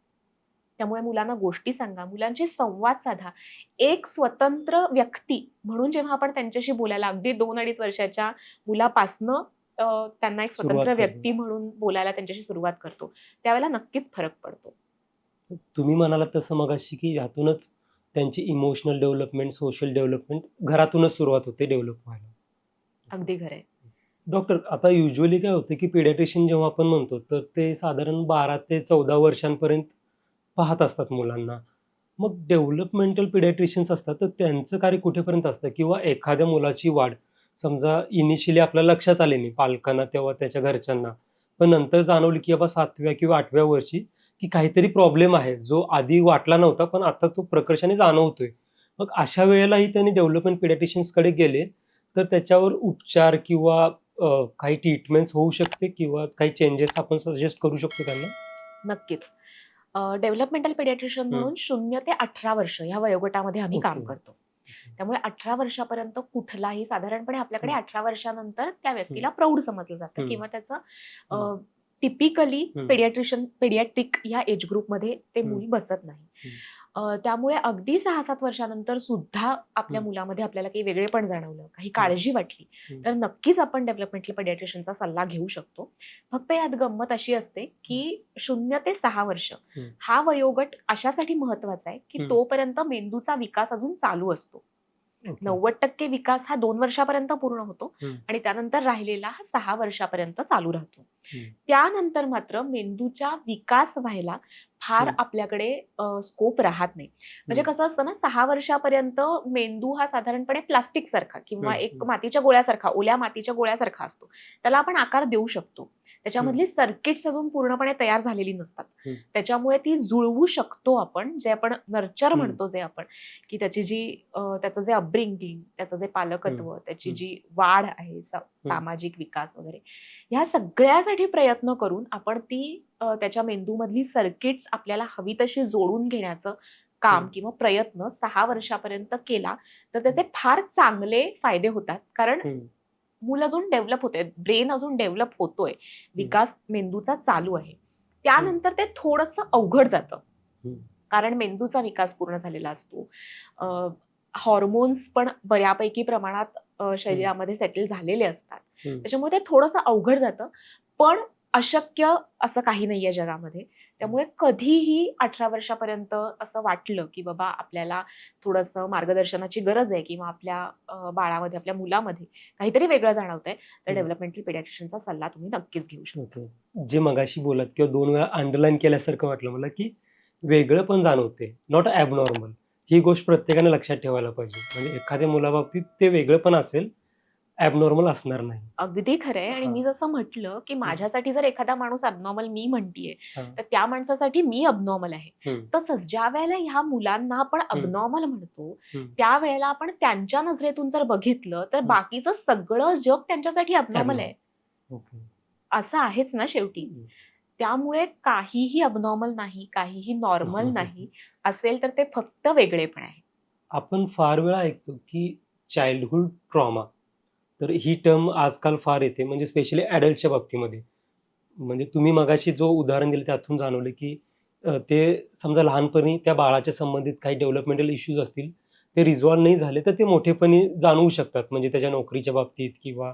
[SPEAKER 2] त्यामुळे मुलांना गोष्टी सांगा, मुलांशी संवाद साधा. एक स्वतंत्र व्यक्ती म्हणून जेव्हा आपण त्यांच्याशी बोलायला, अगदी 2-2.5 वर्षाच्या मुलापासनं त्यांना एक स्वतंत्र व्यक्ती म्हणून बोलायला त्यांच्याशी सुरुवात करतो, त्यावेळेला नक्कीच फरक पडतो.
[SPEAKER 1] तुम्ही म्हणालात तसं मगाशी की ह्यातूनच त्यांची इमोशनल डेव्हलपमेंट, सोशल डेव्हलपमेंट घरातूनच सुरुवात होते डेव्हलप व्हायला.
[SPEAKER 2] अगदी खरंय.
[SPEAKER 1] डॉक्टर, आता युजली काय होतं की पिडियाट्रिशियन जेव्हा आपण म्हणतो तर ते साधारण 12 ते 14 वर्षांपर्यंत पाहत असतात मुलांना. मग डेव्हलपमेंटल पिडियाट्रिशियन्स असतात तर त्यांचं कार्य कुठेपर्यंत असतं? किंवा एखाद्या मुलाची वाढ समजा इनिशियली आपल्या लक्षात आली नाही पालकांना तेव्हा त्याच्या घरच्यांना, पण नंतर जाणवली की बाबा 7व्या किंवा 8व्या वर्षी की काहीतरी प्रॉब्लेम आहे जो आधी वाटला नव्हता पण आता तो प्रकर्षाने जाणवतोय. मग अशा वेळेलाही त्यांनी डेव्हलपमेंट पिडियाट्रिशियन्सकडे गेले तर त्याच्यावर उपचार किंवा काही ट्रीटमेंट्स होऊ शकते किंवा काही चेंजेस आपण सजेस्ट करू शकतो त्यांना?
[SPEAKER 2] नक्कीच. डेव्हलपमेंटल पेडियाट्रिशियन म्हणून 0 ते 18 वर्ष ह्या वयोगटामध्ये आम्ही काम
[SPEAKER 1] ओके.
[SPEAKER 2] करतो. त्यामुळे 18 वर्षापर्यंत कुठलाही साधारणपणे आपल्याकडे
[SPEAKER 1] हं.
[SPEAKER 2] 18 वर्षानंतर त्या व्यक्तीला प्रौढ समजलं जातं
[SPEAKER 1] हं.
[SPEAKER 2] किंवा त्याचं
[SPEAKER 1] हं.
[SPEAKER 2] टिपिकली
[SPEAKER 1] हं.
[SPEAKER 2] पेडियाट्रिक या एज ग्रुपमध्ये ते
[SPEAKER 1] हं.
[SPEAKER 2] मूल बसत नाही.
[SPEAKER 1] हं.
[SPEAKER 2] त्यामुळे अगदी 6-7 वर्षानंतर सुद्धा आपल्या
[SPEAKER 1] हं.
[SPEAKER 2] मुलामध्ये आपल्याला काही वेगळेपण जाणवलं, काही
[SPEAKER 1] हं.
[SPEAKER 2] काळजी वाटली,
[SPEAKER 1] हं.
[SPEAKER 2] तर नक्कीच आपण डेव्हलपमेंटल पेडियाट्रिशियनचा सल्ला घेऊ शकतो. फक्त यात गंमत अशी असते की 0 ते 6 वर्ष
[SPEAKER 1] हं.
[SPEAKER 2] हा वयोगट अशासाठी महत्वाचा आहे की
[SPEAKER 1] हं.
[SPEAKER 2] तोपर्यंत मेंदूचा विकास अजून चालू असतो.
[SPEAKER 1] ओके.
[SPEAKER 2] 90% विकास हा 2 वर्षापर्यंत पूर्ण होतो
[SPEAKER 1] हं.
[SPEAKER 2] आणि त्यानंतर राहिलेला हा 6 वर्षापर्यंत चालू राहतो.
[SPEAKER 1] हं.
[SPEAKER 2] त्यानंतर मात्र मेंदूच्या विकास व्हायला फार
[SPEAKER 1] हं.
[SPEAKER 2] आपल्याकडे स्कोप राहत नाही. म्हणजे
[SPEAKER 1] हं.
[SPEAKER 2] कसं असतं ना, 6 वर्षापर्यंत मेंदू हा साधारणपणे प्लास्टिक सारखा किंवा
[SPEAKER 1] हं.
[SPEAKER 2] एक मातीच्या गोळ्यासारखा, ओल्या मातीच्या गोळ्यासारखा असतो. त्याला आपण आकार देऊ शकतो. त्याच्यामधली सर्किट्स अजून पूर्णपणे तयार झालेली नसतात.
[SPEAKER 1] हं.
[SPEAKER 2] त्याच्यामुळे ती जुळवू शकतो आपण, जे आपण नर्चर
[SPEAKER 1] हं.
[SPEAKER 2] म्हणतो, जे आपण की त्याची जी त्याचं जे अपब्रिंगिंग, त्याचं जे पालकत्व, त्याची
[SPEAKER 1] हं.
[SPEAKER 2] जी वाढ आहे, सामाजिक विकास वगैरे, ह्या सगळ्यासाठी प्रयत्न करून आपण ती त्याच्या मेंदूमधली सर्किट्स आपल्याला हवी तशी जोडून घेण्याचं काम
[SPEAKER 1] हं.
[SPEAKER 2] किंवा प्रयत्न 6 वर्षापर्यंत केला तर त्याचे फार चांगले फायदे होतात. कारण
[SPEAKER 1] हं.
[SPEAKER 2] मूल अजून डेव्हलप होतंय, ब्रेन अजून डेव्हलप होतोय, विकास मेंदूचा चालू आहे. त्यानंतर ते थोडंसं अवघड जातं.
[SPEAKER 1] हं.
[SPEAKER 2] कारण मेंदूचा विकास पूर्ण झालेला असतो. हॉर्मोन्स पण बऱ्यापैकी प्रमाणात शरीरामध्ये सेटल झालेले असतात.
[SPEAKER 1] हं.
[SPEAKER 2] त्याच्यामुळे ते थोडंसं अवघड जातं. पण अशक्य असं काही नाहीये जगामध्ये. त्यामुळे कधीही 18 वर्षापर्यंत असं वाटलं, की बाबा आपल्याला थोडंसं मार्गदर्शनाची गरज आहे किंवा आपल्या बाळामध्ये, आपल्या मुलामध्ये काहीतरी वेगळं जाणवतंय, तर
[SPEAKER 1] हं.
[SPEAKER 2] डेव्हलपमेंटल पेडियाट्रिशियनचा सल्ला तुम्ही नक्कीच घेऊ शकता.
[SPEAKER 1] ओके. जे मगाशी बोललात किंवा 2 वेळा अंडरलाईन केल्यासारखं वाटलं मला, की वेगळं पण जाणवते, नॉट ॲबनॉर्मल. ही गोष्ट प्रत्येकाने लक्षात ठेवायला पाहिजे. म्हणजे एखाद्या मुलाबाबतीत ते वेगळं पण असेल, ॲबनॉर्मल असणार नाही.
[SPEAKER 2] अगदी खरंय आणि
[SPEAKER 1] हां.
[SPEAKER 2] मी जसं म्हटलं, की माझ्यासाठी जर एखादा माणूस अबनॉर्मल मी म्हणतीये,
[SPEAKER 1] हां.
[SPEAKER 2] तर त्या माणसासाठी मी अबनॉर्मल आहे.
[SPEAKER 1] हं.
[SPEAKER 2] तसंच ज्या वेळेला ह्या मुलांना आपण
[SPEAKER 1] हं.
[SPEAKER 2] अबनॉर्मल म्हणतो,
[SPEAKER 1] हं.
[SPEAKER 2] त्यावेळेला आपण त्यांच्या नजरेतून जर बघितलं, तर
[SPEAKER 1] हं.
[SPEAKER 2] बाकीचं सगळं जग त्यांच्यासाठी अबनॉर्मल आहे.
[SPEAKER 1] ओके.
[SPEAKER 2] असं आहेच ना शेवटी.
[SPEAKER 1] हं.
[SPEAKER 2] त्यामुळे काहीही अबनॉर्मल नाही, काहीही नॉर्मल
[SPEAKER 1] हं.
[SPEAKER 2] नाही. असेल तर ते फक्त वेगळेपण आहे.
[SPEAKER 1] आपण फार वेळा ऐकतो, की चाइल्डहूड ट्रॉमा. तर ही टर्म आजकाल फार येते म्हणजे स्पेशली ॲडल्टच्या बाबतीमध्ये. म्हणजे तुम्ही मगाशी जो उदाहरण दिलं त्यातून जाणवलं, की ते समजा लहानपणी त्या बाळाच्या संबंधित काही डेव्हलपमेंटल इश्यूज असतील, ते रिझॉल्व्ह नाही झाले, तर ते मोठेपणी जाणवू शकतात. म्हणजे त्याच्या नोकरीच्या बाबतीत किंवा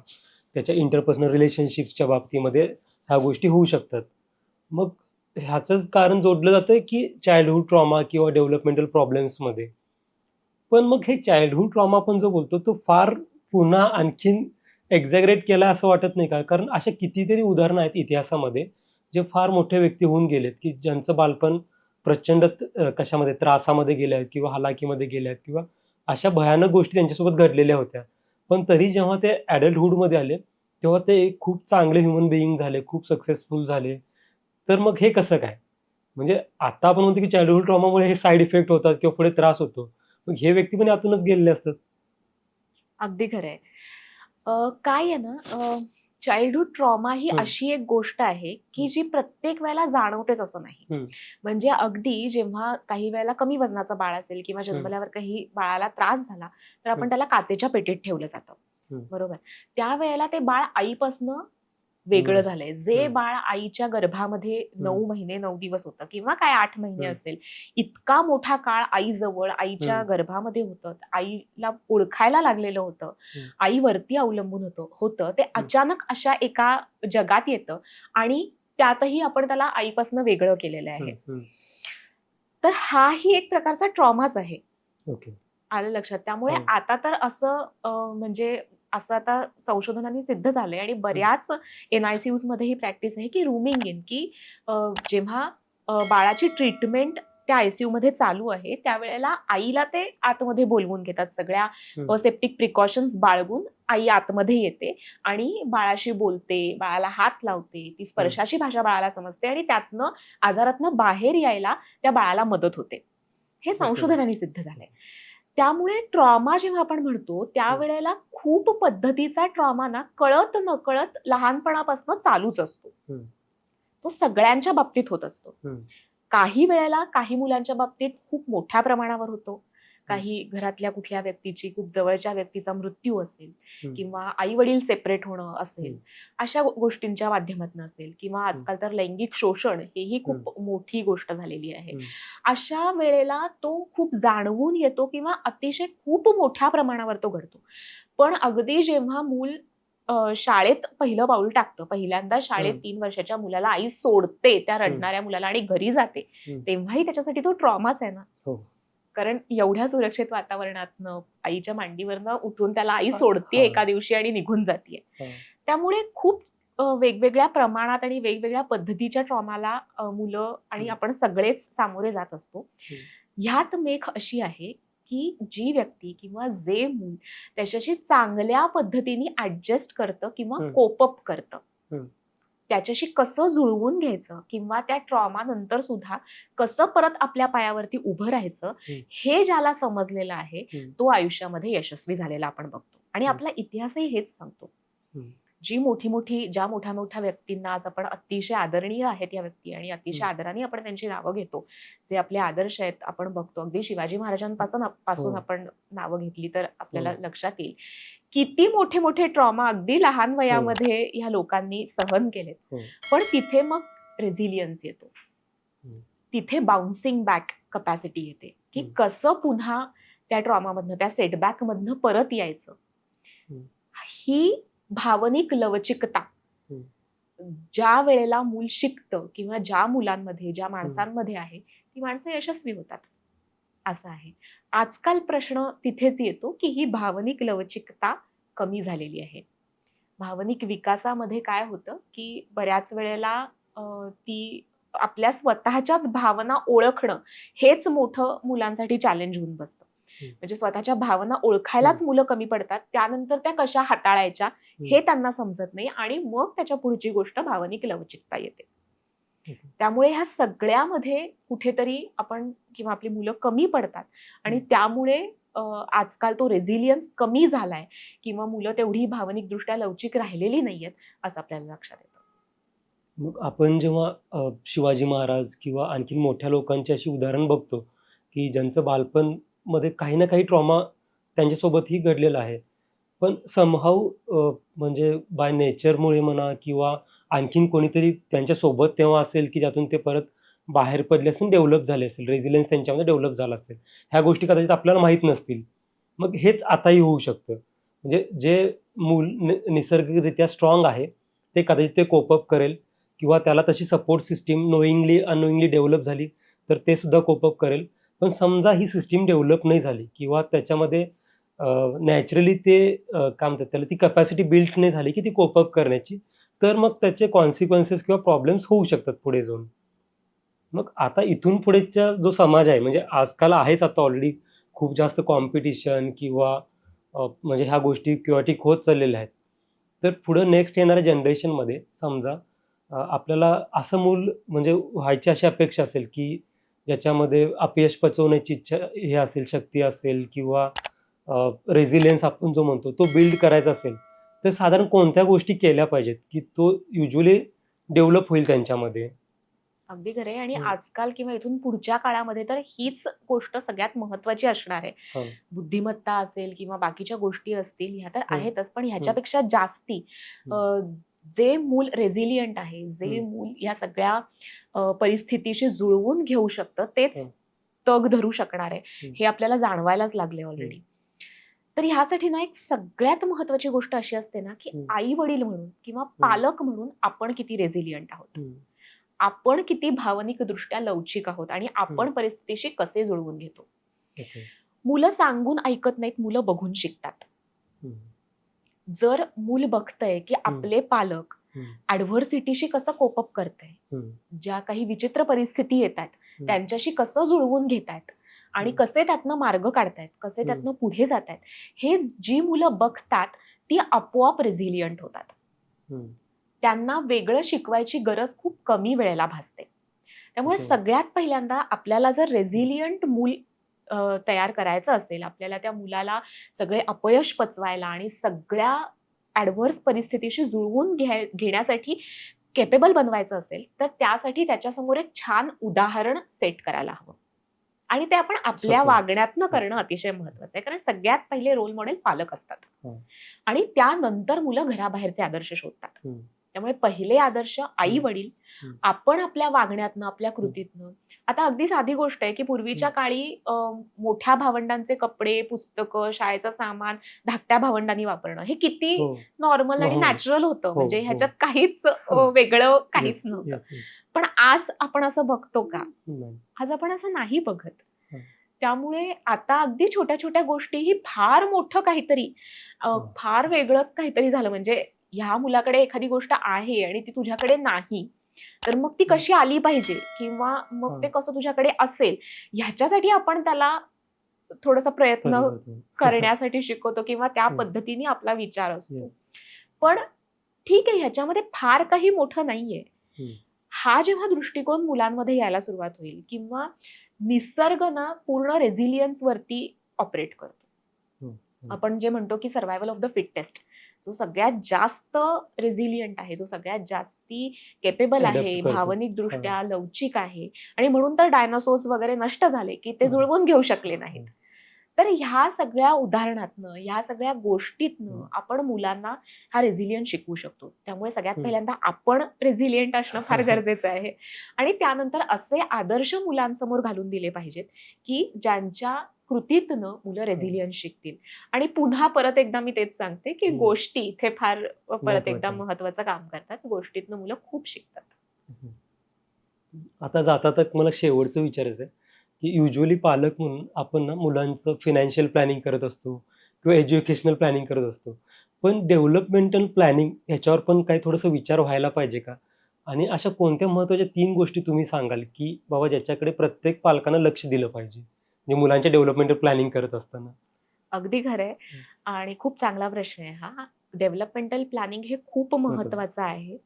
[SPEAKER 1] त्याच्या इंटरपर्सनल रिलेशनशिप्सच्या बाबतीमध्ये ह्या गोष्टी होऊ शकतात. मग ह्याचंच कारण जोडलं जातं, की चाइल्डहूड ट्रॉमा किंवा डेव्हलपमेंटल प्रॉब्लेम्समध्ये. पण मग हे चाइल्डहूड ट्रॉमा आपण जो बोलतो, तो फार पुन्हा आणखीन एक्झॅगरेट केला असं वाटत नाही का? कारण अशा कितीतरी उदाहरणं आहेत इतिहासामध्ये, जे फार मोठे व्यक्ती होऊन गेलेत, की ज्यांचं बालपण प्रचंड कशामध्ये त्रासामध्ये गेले आहेत किंवा हालाकीमध्ये गेले आहेत किंवा अशा भयानक गोष्टी त्यांच्यासोबत घडलेल्या होत्या. पण तरी जेव्हा ते ॲडल्टहूडमध्ये आले, तेव्हा ते एक खूप चांगले ह्युमन बिईंग झाले, खूप सक्सेसफुल झाले. तर मग हे कसं काय? म्हणजे आता आपण म्हणतो, की चाइल्डहूड ट्रॉमामुळे हे साइड इफेक्ट होतात किंवा पुढे त्रास होतो. मग हे व्यक्ती पण यातूनच गेलेले असतात.
[SPEAKER 2] अगदी खरंय. काय आहे ना, चाइल्डहूड ट्रॉमा ही
[SPEAKER 1] हं.
[SPEAKER 2] अशी एक गोष्ट आहे, की जी प्रत्येक वेळेला जाणवतेच असं नाही.
[SPEAKER 1] हं.
[SPEAKER 2] म्हणजे अगदी जेव्हा काही वेळेला कमी वजनाचं बाळ असेल किंवा
[SPEAKER 1] हं.
[SPEAKER 2] जन्मल्यावर काही बाळाला त्रास झाला, तर
[SPEAKER 1] हं.
[SPEAKER 2] आपण त्याला काचेच्या पेटीत ठेवलं जातं.
[SPEAKER 1] हं.
[SPEAKER 2] बरोबर. त्यावेळेला ते बाळ आईपासनं वेगळं
[SPEAKER 1] हं.
[SPEAKER 2] झालंय. जे
[SPEAKER 1] हं.
[SPEAKER 2] बाळ आईच्या गर्भामध्ये
[SPEAKER 1] हं.
[SPEAKER 2] 9 महिने 9 दिवस होतं किंवा काय 8 महिने
[SPEAKER 1] हं.
[SPEAKER 2] असेल, इतका मोठा काळ आईजवळ, आईच्या
[SPEAKER 1] हं.
[SPEAKER 2] गर्भामध्ये होतं. आईला ओळखायला लागलेलं होतं.
[SPEAKER 1] हं.
[SPEAKER 2] आईवरती अवलंबून होतं. ते अचानक अशा एका जगात येतं आणि त्यातही आपण त्याला आईपासनं वेगळं केलेलं आहे.
[SPEAKER 1] हं. हं.
[SPEAKER 2] तर हाही एक प्रकारचा ट्रॉमाच आहे.
[SPEAKER 1] ओके.
[SPEAKER 2] आलं लक्षात. त्यामुळे
[SPEAKER 1] हो.
[SPEAKER 2] आता तर असं म्हणजे असं आता संशोधनाने सिद्ध झालंय आणि बऱ्याच NICUs मध्ये ही प्रॅक्टिस आहे की रूमिंग इन, की जेव्हा बाळाची ट्रीटमेंट त्या ICU मध्ये चालू आहे त्यावेळेला आईला ते आतमध्ये बोलवून घेतात. सगळ्या सेप्टिक प्रिकॉशन्स बाळगून आई आतमध्ये येते आणि बाळाशी बोलते, बाळाला हात लावते, ती स्पर्शाची भाषा बाळाला समजते आणि त्यातनं आजारातनं बाहेर यायला त्या बाळाला मदत होते. हे संशोधनाने सिद्ध झालंय. त्यामुळे ट्रॉमा जेव्हा आपण म्हणतो त्यावेळेला खूप पद्धतीचा ट्रॉमा ना कळत नकळत लहानपणापासून चालूच असतो. तो सगळ्यांच्या बाबतीत होत असतो. काही वेळेला काही मुलांच्या बाबतीत खूप मोठ्या प्रमाणावर होतो. काही घरातल्या कुठल्या व्यक्तीची, खूप जवळच्या व्यक्तीचा मृत्यू असेल किंवा आई वडील सेपरेट होणं असेल, अशा गोष्टींच्या माध्यमातून असेल किंवा आजकाल तर लैंगिक शोषण हेही खूप मोठी गोष्ट झालेली आहे. अशा वेळेला तो खूप जाणवून येतो किंवा अतिशय खूप मोठ्या प्रमाणावर तो घडतो. पण अगदी जेव्हा मूल शाळेत पहिलं पाऊल टाकतं, पहिल्यांदा शाळेत 3 वर्षाच्या मुलाला आई सोडते त्या रडणाऱ्या मुलाला आणि घरी जाते, तेव्हाही त्याच्यासाठी तो ट्रॉमाच आहे ना. कारण एवढ्या सुरक्षित वातावरणातनं आईच्या मांडीवरनं उठून त्याला आई सोडते एका दिवशी आणि निघून जाते. त्यामुळे खूप वेगवेगळ्या प्रमाणात आणि वेगवेगळ्या पद्धतीच्या ट्रॉमाला मुलं आणि आपण सगळेच सामोरे जात असतो. ह्यात मेख अशी आहे की जी व्यक्ती किंवा जे मूल त्याच्याशी चांगल्या पद्धतीने ऍडजस्ट करतं किंवा कोपअप करतं, त्याच्याशी कसं जुळवून घ्यायचं किंवा त्या ट्रॉमा नंतर सुद्धा कसं परत आपल्या पायावरती उभं राहायचं, हे ज्याला समजलेलं आहे तो आयुष्यामध्ये यशस्वी झालेला आपण बघतो. आणि आपला इतिहासही हेच सांगतो. ज्या मोठ्या मोठ्या व्यक्तींना आज आपण अतिशय आदरणीय आहेत या व्यक्ती आणि अतिशय आदराने आपण त्यांची नावं घेतो, जे आपले आदर्श आहेत आपण बघतो. अगदी शिवाजी महाराजांपासून आपण नावं घेतली तर आपल्याला लक्षात येईल किती मोठे मोठे ट्रॉमा अगदी लहान वयामध्ये ह्या लोकांनी सहन केलेत. पण तिथे मग रेझिलियन्स येतो, तिथे बाउन्सिंग बॅक कपॅसिटी येते की कसं पुन्हा त्या ट्रॉमामधनं, त्या सेटबॅक मधनं परत यायचं. ही भावनिक लवचिकता ज्या वेळेला मूल शिकतं किंवा ज्या मुलांमध्ये, ज्या माणसांमध्ये आहे, ती माणसं यशस्वी होतात असं आहे. आजकाल प्रश्न तिथेच येतो की ही भावनिक लवचिकता कमी झालेली आहे. भावनिक विकासामध्ये काय होतं की बऱ्याच वेळेला ती आपल्या स्वतःच्याच भावना ओळखणं हेच मोठं मुलांसाठी चॅलेंज होऊन बसतं. म्हणजे स्वतःच्या भावना ओळखायलाच मुलं कमी पडतात. त्यानंतर त्या कशा हाताळायच्या हे त्यांना समजत नाही आणि मग त्याच्या पुढची गोष्ट भावनिक लवचिकता येते. त्यामुळे ह्या सगळ्यामध्ये कुठेतरी आपण किंवा आपली मुलं कमी पडतात आणि त्यामुळे आजकाल तो रेझिलियन्स कमी झालाय किंवा मुलं तेवढी भावनिकदृष्ट्या लवचिक राहिलेली नाहीयेत असं आपल्याला लक्षात येतं.
[SPEAKER 1] मग आपण जेव्हा शिवाजी महाराज किंवा आणखी मोठ्या लोकांची अशी उदाहरण बघतो की ज्यांचं बालपण मध्ये काही ना काही ट्रॉमा त्यांच्यासोबतही घडलेला आहे, पण समहाऊ म्हणजे बाय नेचरमुळे म्हणा किंवा आणखीन कोणीतरी त्यांच्यासोबत तेव्हा असेल की ज्यातून ते परत बाहेर पडले असेल, डेव्हलप झाले असेल, रेझिलियन्स त्यांच्यामध्ये डेव्हलप झाला असेल. ह्या गोष्टी कदाचित आपल्याला माहीत नसतील. मग हेच आताही होऊ शकतं. म्हणजे जे मूल निसर्गिकरित्या स्ट्रॉंग आहे ते कदाचित ते कोपअप करेल किंवा त्याला तशी सपोर्ट सिस्टीम नोईंगली अनोईंगली डेव्हलप झाली तर ते सुद्धा कोपअप करेल. पण समजा ही सिस्टीम डेव्हलप नाही झाली किंवा त्याच्यामध्ये नॅचरली ते काय म्हणतात त्याला, ती कपॅसिटी बिल्ट नाही झाली की ती कोपअप करण्याची, तर मग त्याचे कॉन्सिक्वेन्सेस किंवा प्रॉब्लेम्स होऊ शकतात पुढे जाऊन. मग आता इथून पुढेचा जो समाज आहे, म्हणजे आजकाल आहेच आता ऑलरेडी खूप जास्त कॉम्पिटिशन किंवा म्हणजे ह्या गोष्टी क्युआटिक होत चाललेल्या आहेत. तर पुढं नेक्स्ट येणाऱ्या जनरेशनमध्ये समजा आपल्याला असं मूल म्हणजे व्हायची अशी अपेक्षा असेल की ज्याच्यामध्ये अपयश पचवण्याची इच्छा हे असेल, शक्ती असेल किंवा रेझिलियन्स आपण जो म्हणतो तो बिल्ड करायचा असेल, तर साधारण कोणत्या गोष्टी केल्या पाहिजेत की तो युज्युअली डेव्हलप होईल त्यांच्यामध्ये?
[SPEAKER 2] अगदी खरंय. आणि आजकाल किंवा इथून पुढच्या काळामध्ये तर हीच गोष्ट सगळ्यात महत्वाची असणार आहे. बुद्धिमत्ता असेल किंवा बाकीच्या गोष्टी असतील ह्या तर आहेतच, पण ह्याच्यापेक्षा जास्ती जे मूल रेझिलियंट आहे, जे मूल या सगळ्या परिस्थितीशी जुळवून घेऊ शकतं, तेच तग धरू शकणार आहे हे आपल्याला जाणवायलाच लागले ऑलरेडी. तर ह्यासाठी ना एक सगळ्यात महत्वाची गोष्ट अशी असते ना की आई वडील म्हणून किंवा पालक म्हणून आपण किती रेझिलियंट आहोत, आपण किती भावनिकदृष्ट्या लवचिक आहोत आणि आपण परिस्थितीशी कसे जुळवून घेतो. मुलं सांगून ऐकत नाहीत, मुलं बघून शिकतात.
[SPEAKER 1] हम्म.
[SPEAKER 2] जर मूल बघतंय की आपले पालक
[SPEAKER 1] हम्म.
[SPEAKER 2] ऍडव्हर्सिटीशी कसं कोपअप करताय,
[SPEAKER 1] हम्म.
[SPEAKER 2] ज्या काही विचित्र परिस्थिती येतात त्यांच्याशी कसं जुळवून घेतायत आणि
[SPEAKER 1] हम्म.
[SPEAKER 2] कसे त्यातनं मार्ग काढतायत, कसे
[SPEAKER 1] हम्म.
[SPEAKER 2] त्यातनं पुढे जातायत, हे जी मुलं बघतात ती आपोआप रेझिलियंट होतात.
[SPEAKER 1] हम्म.
[SPEAKER 2] त्यांना वेगळं शिकवायची गरज खूप कमी वेळेला भासते. त्यामुळे
[SPEAKER 1] बरोबर.
[SPEAKER 2] सगळ्यात पहिल्यांदा आपल्याला जर रेझिलियंट मूल तयार करायचं असेल, आपल्याला त्या मुलाला सगळे अपयश पचवायला आणि सगळ्या ऍडव्हर्स परिस्थितीशी जुळवून घेण्यासाठी केपेबल बनवायचं असेल, तर त्यासाठी त्याच्यासमोर एक छान उदाहरण सेट करायला हवं. आणि ते आपण आपल्या
[SPEAKER 1] स्वतःच.
[SPEAKER 2] वागण्यातनं करणं अतिशय महत्वाचं आहे, कारण सगळ्यात पहिले रोल मॉडेल पालक असतात
[SPEAKER 1] हं.
[SPEAKER 2] आणि त्यानंतर मुलं घराबाहेरचे आदर्श शोधतात.
[SPEAKER 1] हम्म.
[SPEAKER 2] त्यामुळे पहिले आदर्श आई वडील,
[SPEAKER 1] हम्म.
[SPEAKER 2] आपण आपल्या वागण्यातनं, आपल्या कृतीतनं. आता अगदी साधी गोष्ट आहे की पूर्वीच्या काळी मोठ्या भावंडांचे कपडे, पुस्तकं, शाळेचं सामान धाकट्या भावंडांनी वापरणं हे किती
[SPEAKER 1] हो.
[SPEAKER 2] नॉर्मल आणि
[SPEAKER 1] हो.
[SPEAKER 2] नॅचरल होतं.
[SPEAKER 1] हो.
[SPEAKER 2] म्हणजे
[SPEAKER 1] हो.
[SPEAKER 2] ह्याच्यात काहीच
[SPEAKER 1] हो.
[SPEAKER 2] वेगळं काहीच
[SPEAKER 1] Yes.
[SPEAKER 2] नव्हतं.
[SPEAKER 1] Yes. Yes.
[SPEAKER 2] पण आज आपण असं बघतो का?
[SPEAKER 1] नाही.
[SPEAKER 2] आज आपण असं नाही बघत.
[SPEAKER 1] हं.
[SPEAKER 2] त्यामुळे आता अगदी छोट्या छोट्या गोष्टीही फार मोठं काहीतरी, फार वेगळंच काहीतरी झालं. म्हणजे ह्या मुलाकडे एखादी गोष्ट आहे आणि ती तुझ्याकडे नाही, तर मग ती कशी आली पाहिजे किंवा मग ते कसं तुझ्याकडे असेल, ह्याच्यासाठी आपण त्याला थोडासा प्रयत्न
[SPEAKER 1] परिवर्तन.
[SPEAKER 2] करण्यासाठी शिकवतो किंवा त्या
[SPEAKER 1] Yes.
[SPEAKER 2] पद्धतीने आपला विचार असतो.
[SPEAKER 1] Yes.
[SPEAKER 2] पण ठीक आहे, ह्याच्यामध्ये फार काही मोठं नाहीये.
[SPEAKER 1] हम्म.
[SPEAKER 2] हा जेव्हा दृष्टिकोन मुलांमध्ये यायला सुरुवात होईल किंवा निसर्ग ना पूर्ण रेझिलियन्स वरती ऑपरेट करतो.
[SPEAKER 1] हम्म.
[SPEAKER 2] आपण जे म्हणतो की सर्व्हायव्हल ऑफ द फिटेस्ट, जो सगळ्यात जास्त रेझिलियंट आहे, जो सगळ्यात जास्ती केपेबल
[SPEAKER 1] Adapt
[SPEAKER 2] आहे,
[SPEAKER 1] करतो.
[SPEAKER 2] भावनिक दृष्ट्या लवचिक आहे, आणि म्हणून तर डायनासोर्स वगैरे नष्ट झाले की ते जुळवून घेऊ शकले नाहीत. तर ह्या सगळ्या उदाहरणातनं, ह्या सगळ्या गोष्टीतनं आपण मुलांना हा रेझिलियन्स शिकवू शकतो. त्यामुळे सगळ्यात पहिल्यांदा आपण रेझिलियंट असणं फार गरजेचं आहे आणि त्यानंतर असे आदर्श मुलांसमोर घालून दिले पाहिजेत की ज्यांच्या कृतीतनं मुलं रेझिलियन्स शिकतील. आणि पुन्हा परत एकदा मी तेच सांगते की गोष्टी इथे फार परत एकदा महत्वाचं काम करतात. गोष्टीतनं मुलं खूप शिकतात.
[SPEAKER 1] आता जाता तक मला शेवटचं विचारायचं आहे की युजली पालक म्हणून आपण ना मुलांचं फिनान्शियल प्लॅनिंग करत असतो किंवा एज्युकेशनल प्लॅनिंग करत असतो, पण डेव्हलपमेंटल प्लॅनिंग ह्याच्यावर पण काही थोडंसं विचार व्हायला पाहिजे का? आणि अशा कोणत्या महत्त्वाच्या 3 गोष्टी तुम्ही सांगाल की बाबा ज्याच्याकडे प्रत्येक पालकानं लक्ष दिलं पाहिजे म्हणजे मुलांच्या डेव्हलपमेंटल प्लॅनिंग करत असताना?
[SPEAKER 2] अगदी खरंय आणि खूप चांगला प्रश्न आहे हा. डेव्हलपमेंटल प्लॅनिंग हे खूप महत्वाचं आहे.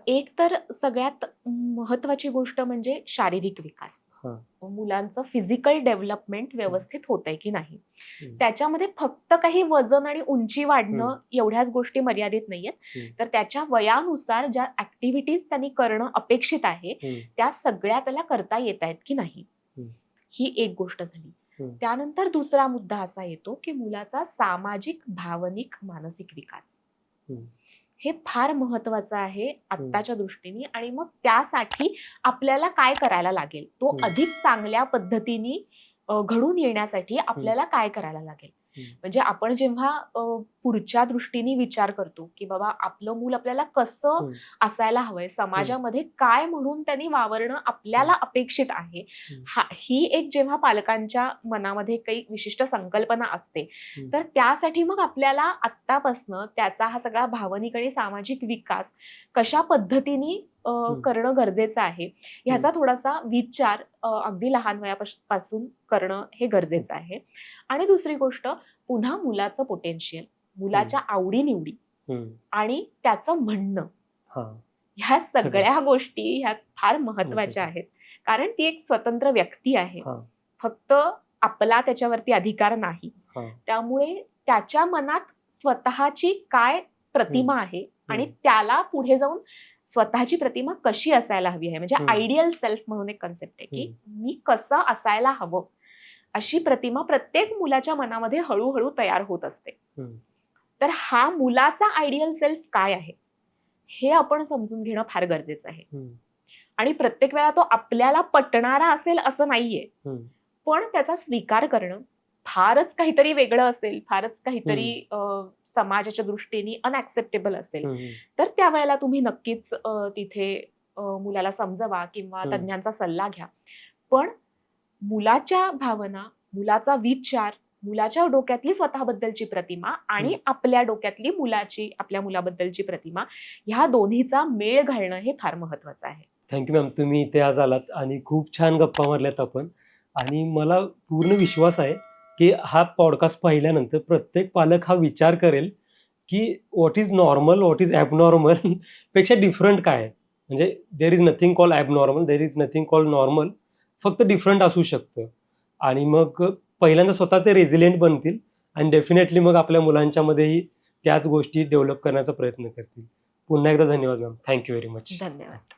[SPEAKER 2] एक तर सगळ्यात महत्वाची गोष्ट म्हणजे शारीरिक विकास. मुलांचं फिजिकल डेव्हलपमेंट व्यवस्थित होतंय की नाही. त्याच्यामध्ये फक्त काही वजन आणि उंची वाढणं एवढ्याच गोष्टी मर्यादित नाहीयेत, तर त्याच्या वयानुसार ज्या ऍक्टिव्हिटीज त्यांनी करणं अपेक्षित आहे त्या सगळ्या त्याला करता येत आहेत की नाही, ही एक गोष्ट झाली. त्यानंतर दुसरा मुद्दा असा येतो की मुलाचा सामाजिक, भावनिक, मानसिक विकास. हे फार महत्वाचं आहे आत्ताच्या दृष्टीने. आणि मग त्यासाठी आपल्याला काय करायला लागेल, तो अधिक चांगल्या पद्धतीने घडून येण्यासाठी आपल्याला काय करायला लागेल. म्हणजे आपण जेव्हा पुढच्या दृष्टीने विचार करतो की बाबा आपलं मूल आपल्याला कसं असायला हवंय, समाजामध्ये काय म्हणून त्यांनी वावरणं आपल्याला अपेक्षित आहे, ही एक जेव्हा पालकांच्या मनामध्ये काही विशिष्ट संकल्पना असते, तर त्यासाठी मग आपल्याला आत्तापासनं त्याचा हा सगळा भावनिक आणि सामाजिक विकास कशा पद्धतीने करणं गरजेचं आहे ह्याचा थोडासा विचार अगदी लहान वयापासून करणं हे गरजेचं आहे. आणि दुसरी गोष्ट, पुन्हा मुलाचं पोटेन्शियल, मुलाच्या आवडीनिवडी आणि त्याचं म्हणणं, ह्या सगळ्या गोष्टी ह्या फार महत्वाच्या आहेत. कारण ती एक स्वतंत्र व्यक्ती आहे, फक्त आपला त्याच्यावरती अधिकार नाही. त्यामुळे त्याच्या मनात स्वतःची काय प्रतिमा आहे आणि त्याला पुढे जाऊन स्वतःची प्रतिमा कशी असायला हवी आहे, म्हणजे आयडियल सेल्फ म्हणून एक कन्सेप्ट आहे की मी कसं असायला हवं, अशी प्रतिमा प्रत्येक मुलाच्या मनामध्ये हळूहळू तयार होत असते. तर हा मुलाचा आयडियल सेल्फ काय आहे हे आपण समजून घेणं फार गरजेचं आहे. आणि प्रत्येक वेळा तो आपल्याला पटणारा असेल असं नाहीये, पण त्याचा स्वीकार करणं, फारच काहीतरी वेगळं असेल, फारच काहीतरी समाजाच्या दृष्टीने अनऍक्सेप्टेबल असेल, तर त्यावेळेला तुम्ही नक्कीच तिथे मुलाला समजवा किंवा तज्ञांचा सल्ला घ्या. पण मुलाच्या भावना, मुलाचा विचार, मुलाच्या डोक्यातली स्वतःबद्दलची प्रतिमा आणि आपल्या डोक्यातली आपल्या मुलाबद्दलची प्रतिमा, ह्या दोन्हीचा मेळ घालणं हे फार महत्वाचं आहे.
[SPEAKER 1] थँक्यू मॅम, तुम्ही इथे आज आलात आणि खूप छान गप्पा मारल्यात आपण. आणि मला पूर्ण विश्वास आहे की हा पॉडकास्ट पाहिल्यानंतर प्रत्येक पालक हा विचार करेल की what is normal, what is abnormal पेक्षा डिफरंट काय आहे. म्हणजे there is nothing call abnormal, there is nothing call normal, फक्त डिफरंट असू शकतं. आणि मग पहिल्यांदा स्वतः ते रेझिलियंट बनतील आणि डेफिनेटली मग आपल्या मुलांच्यामध्येही त्याच गोष्टी डेव्हलप करण्याचा प्रयत्न करतील. पुन्हा एकदा धन्यवाद मॅम, थँक्यू व्हेरी मच.
[SPEAKER 2] धन्यवाद.